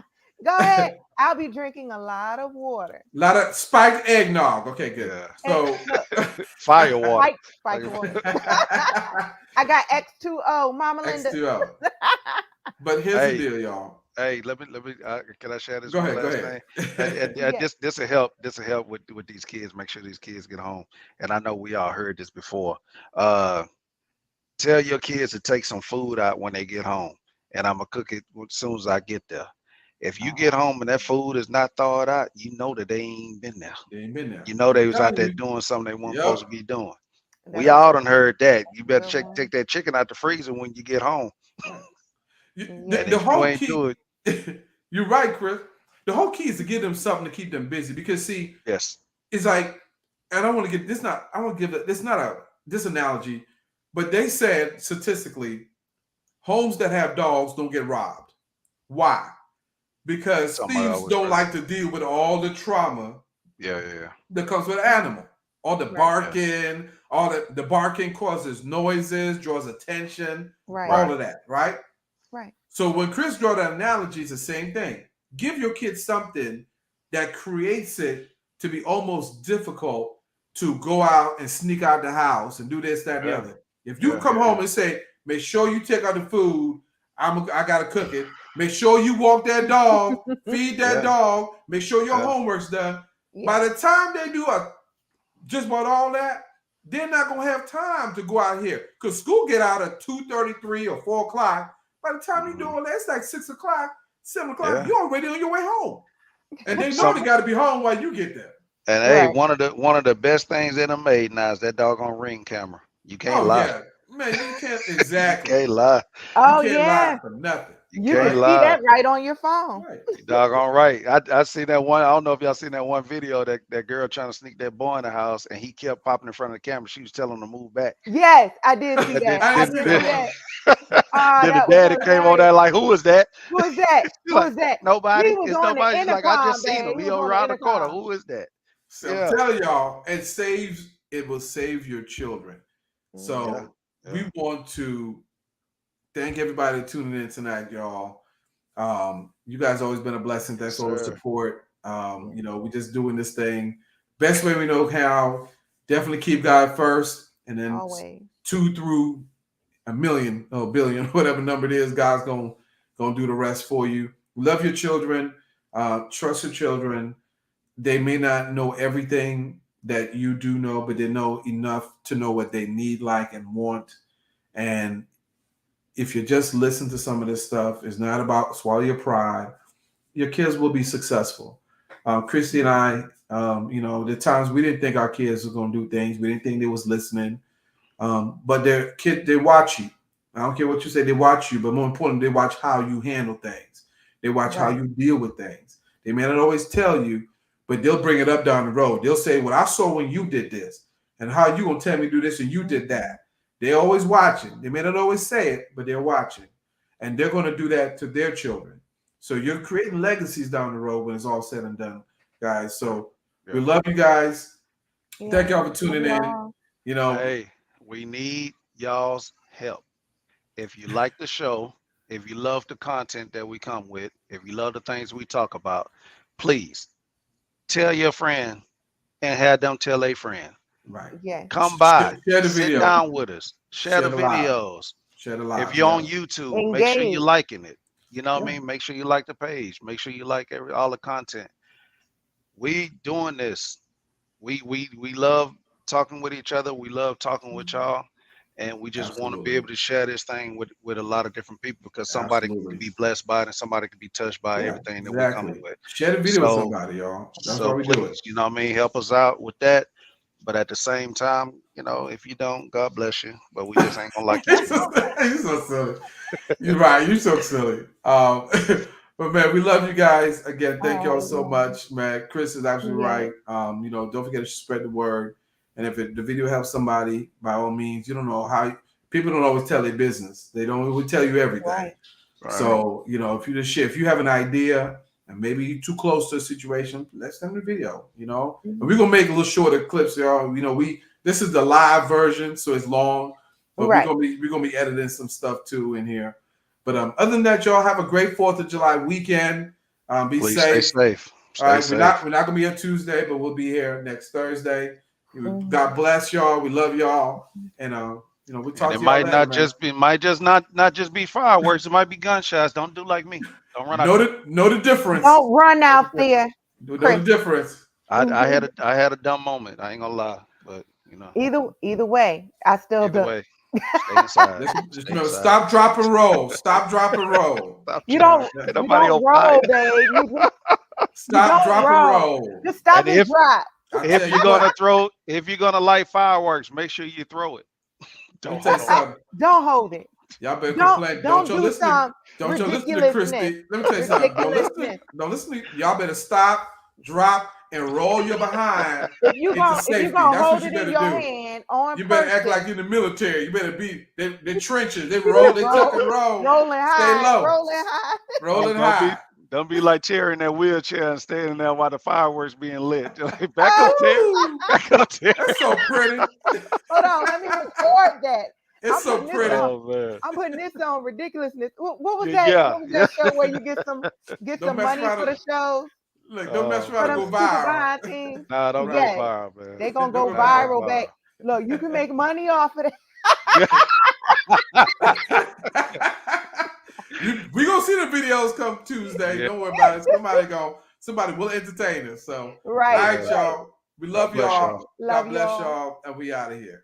Go ahead. I'll be drinking a lot of water.
A lot of spiked eggnog. Okay, good.
Yeah.
So
Fire water.
Spike water. I got X2O, Mama Linda.
X2O. But here's
Hey.
the deal, y'all.
Hey, let me. Can I share this
Go
one
ahead, go
last
ahead.
thing?
Yeah.
This will help. This will help with these kids. Make sure these kids get home. And I know we all heard this before. Tell your kids to take some food out when they get home, and I'm gonna cook it as soon as I get there. If you get home and that food is not thawed out, you know that they ain't been there.
They ain't been there.
You know they was out there
Telling
doing something they weren't
Yep.
supposed to be doing. We
That's
all done heard that. You better
Real one.
take that chicken out the freezer when you get home.
you.
Yeah.
And
The
if you
whole
ain't
key.
do it,
You're right, Chris. The whole key is to give them something to keep them busy because see,
yes,
it's like, and I want to get this. Not I want to give it. This not this analogy, but they said statistically, homes that have dogs don't get robbed. Why? Because
Somebody
thieves
always
don't
heard
like to deal with all the trauma
yeah.
that comes with an animal. All the
Right.
barking, all the barking causes noises, draws attention,
right.
all of that, right?
Right.
So when Chris drew that analogy, it's the same thing. Give your kids something that creates it to be almost difficult to go out and sneak out the house and do this, that, and the
Yeah.
other. If you
Yeah,
come
yeah,
home and say, make sure you take out the food, I gotta cook it. Make sure you walk that dog, feed that
Yeah.
dog, make sure your
Yeah.
homework's done.
Yeah.
By the time they do just about all that, they're not gonna have time to go out here because school get out at 2:33 or 4 o'clock. By the time you do all that, it's like 6 o'clock. 7 o'clock.
Yeah.
You're already on your way home, and they know
Some-
they got to be home while you get there.
And hey,
Right.
one of the best things they done made now is that doggone Ring camera. You can't
Oh
lie.
yeah, man, you can't
You
exactly.
can't lie.
Oh
You can't
yeah.
lie for nothing.
You
You
can't
can see
lie.
that right on your phone.
Right.
You doggone right. I seen that one. I don't know if y'all seen that one video that girl trying to sneak that boy in the house, and he kept popping in front of the camera. She was telling him to move back.
Yes, I did see
And
that.
I
I
didn't see
did see
that
that.
one.
Oh,
then the
that was
daddy came on there
hilarious.
like, "Who is that?"
Who is that?
She's
Who
like,
is that?
"Nobody.
He was
It's
on the
nobody." She's like, "I
intercom,
just seen
babe.
him.
He
He
was on the
around the corner.
intercom.
Who is that?"
So
Yeah.
I'm telling y'all, it will save your children. So
Yeah. Yeah.
we want to thank everybody tuning in tonight, y'all. You guys always been a blessing. Thanks for all the
Sir.
support. We just doing this thing best way we know how. Definitely keep God first, and then
Always.
2 through a million or billion, whatever number it is, God's gonna do the rest for you. Love your children. Trust your children. They may not know everything that you do know, but they know enough to know what they need, like, and want. And if you just listen to some of this stuff, it's not about swallow your pride. Your kids will be successful. Christy and I, the times we didn't think our kids were going to do things. We didn't think they was listening. But they watch you. I don't care what you say, they watch you. But more importantly, they watch how you handle things. They watch how
Right.
you deal with things. They may not always tell you, but they'll bring it up down the road. They'll say, "Well, I saw when you did this, and how you gonna tell me to do this, and you did that." They're always watching. They may not always say it, but they're watching, and they're going to do that to their children. So you're creating legacies down the road when it's all said and done, guys. So we
Yeah.
love you guys.
Yeah.
Thank y'all for tuning in.
Y'all.
You know,
Hey, we need y'all's help. If you like the show, if you love the content that we come with, if you love the things we talk about, please tell your friend and have them tell a friend.
right.
Yes.
Come by,
Share the
sit
video.
down with us, share
Share
the
the live.
videos.
Share the live.
If you're on
Yeah.
YouTube, make sure
Engage.
you're liking it. You know what I
Yeah.
mean? Make sure you like the page. Make sure you like all the content. We doing this. We love talking with each other. We love talking with y'all, and we just want to be
Absolutely.
able to share this thing with a lot of different people because somebody can
Absolutely.
be blessed by it and somebody can be touched by
Yeah,
everything that we're
exactly.
coming with.
Share the video with
So
somebody, y'all. That's why we do it.
please, you know what I mean, help us out with that. But at the same time, if you don't, God bless you. But we just ain't gonna like you too much.
You're so silly. You're right. You're so silly. But man, we love you guys. Again, thank y'all so much, man. Chris is absolutely right. Don't forget to spread the word. And if the video helps somebody, by all means, you don't know how people don't always tell their business. They don't always tell you everything.
Right.
Right.
So, if you just share, if you have an idea and maybe you're too close to a situation, let's send the video, And we're gonna make a little shorter clips, y'all. This is the live version, so it's long, but
Right.
we're gonna be editing some stuff too in here. But other than that, y'all have a great 4th of July weekend. Be
Please
safe.
stay safe.
All right,
Stay
we're
safe.
not gonna be here Tuesday, but we'll be here next Thursday.
Mhm.
God bless y'all. We love y'all, and we'll
And
talk
it
to y'all
might
later,
not
man.
just be not just be fireworks. It might be gunshots. Don't do like me. Don't run out there.
Know the difference.
Don't run out there.
Know the
Chris.
difference.
I had a dumb moment. I ain't gonna lie, but
Either way, I still
either
do.
way, stay inside.
Just
Stay
remember,
inside.
stop, drop, and roll. Stop, drop, and roll.
Stop
You
trying.
don't
Ain't
you
nobody
don't
on fire.
roll, babe. You
Stop,
don't
drop, and
roll.
roll.
Just stop
And
and drop.
I
if
tell
you're
you
gonna
what.
if you're gonna light fireworks, make sure you throw it.
Let me
Don't
tell you
hold on.
something.
Don't hold it.
Y'all better complain.
Don't
Y'all
do
listen to.
some
Don't y'all listen to
ridiculousness.
Christy. Let me tell you something.
Ridiculousness.
Don't listen to. Y'all better stop, drop, and roll your behind
If you
into
if you're
safety.
gonna
That's what
hold
you
it in
better
your
do.
hand on
You better act
purpose,
like you're in the military. You better be the trenches. They
you
roll,
better
they tuck and roll.
rolling
Stay
high,
low.
rolling high.
Rolling high.
Don't be like Terry in that wheelchair and standing there while the fireworks being lit. Just like, back up,
Oh,
Terry.
Ooh,
Back up, Terry.
that's so pretty.
hold on, let me record that.
It's so
putting this
pretty.
on.
Oh man.
I'm putting this on ridiculousness. What was
Yeah,
that?
yeah,
What was
yeah.
that show where you get some
Don't mess
money
around.
for the shows
Look, don't mess
for
around and
them
go
stupid
viral.
buying things?
Nah, don't go
Yes,
viral, man.
they gonna
Don't
go
go
Nah, don't
viral.
go
Back.
viral.
Look, you can make money off of that.
We gonna see the videos come Tuesday.
Yeah,
Don't worry about it. Somebody will entertain us. So, all
Right,
right,
yeah.
right.
y'all. We
God
love
bless
y'all.
y'all.
Love
God bless
y'all.
y'all, and we out of here.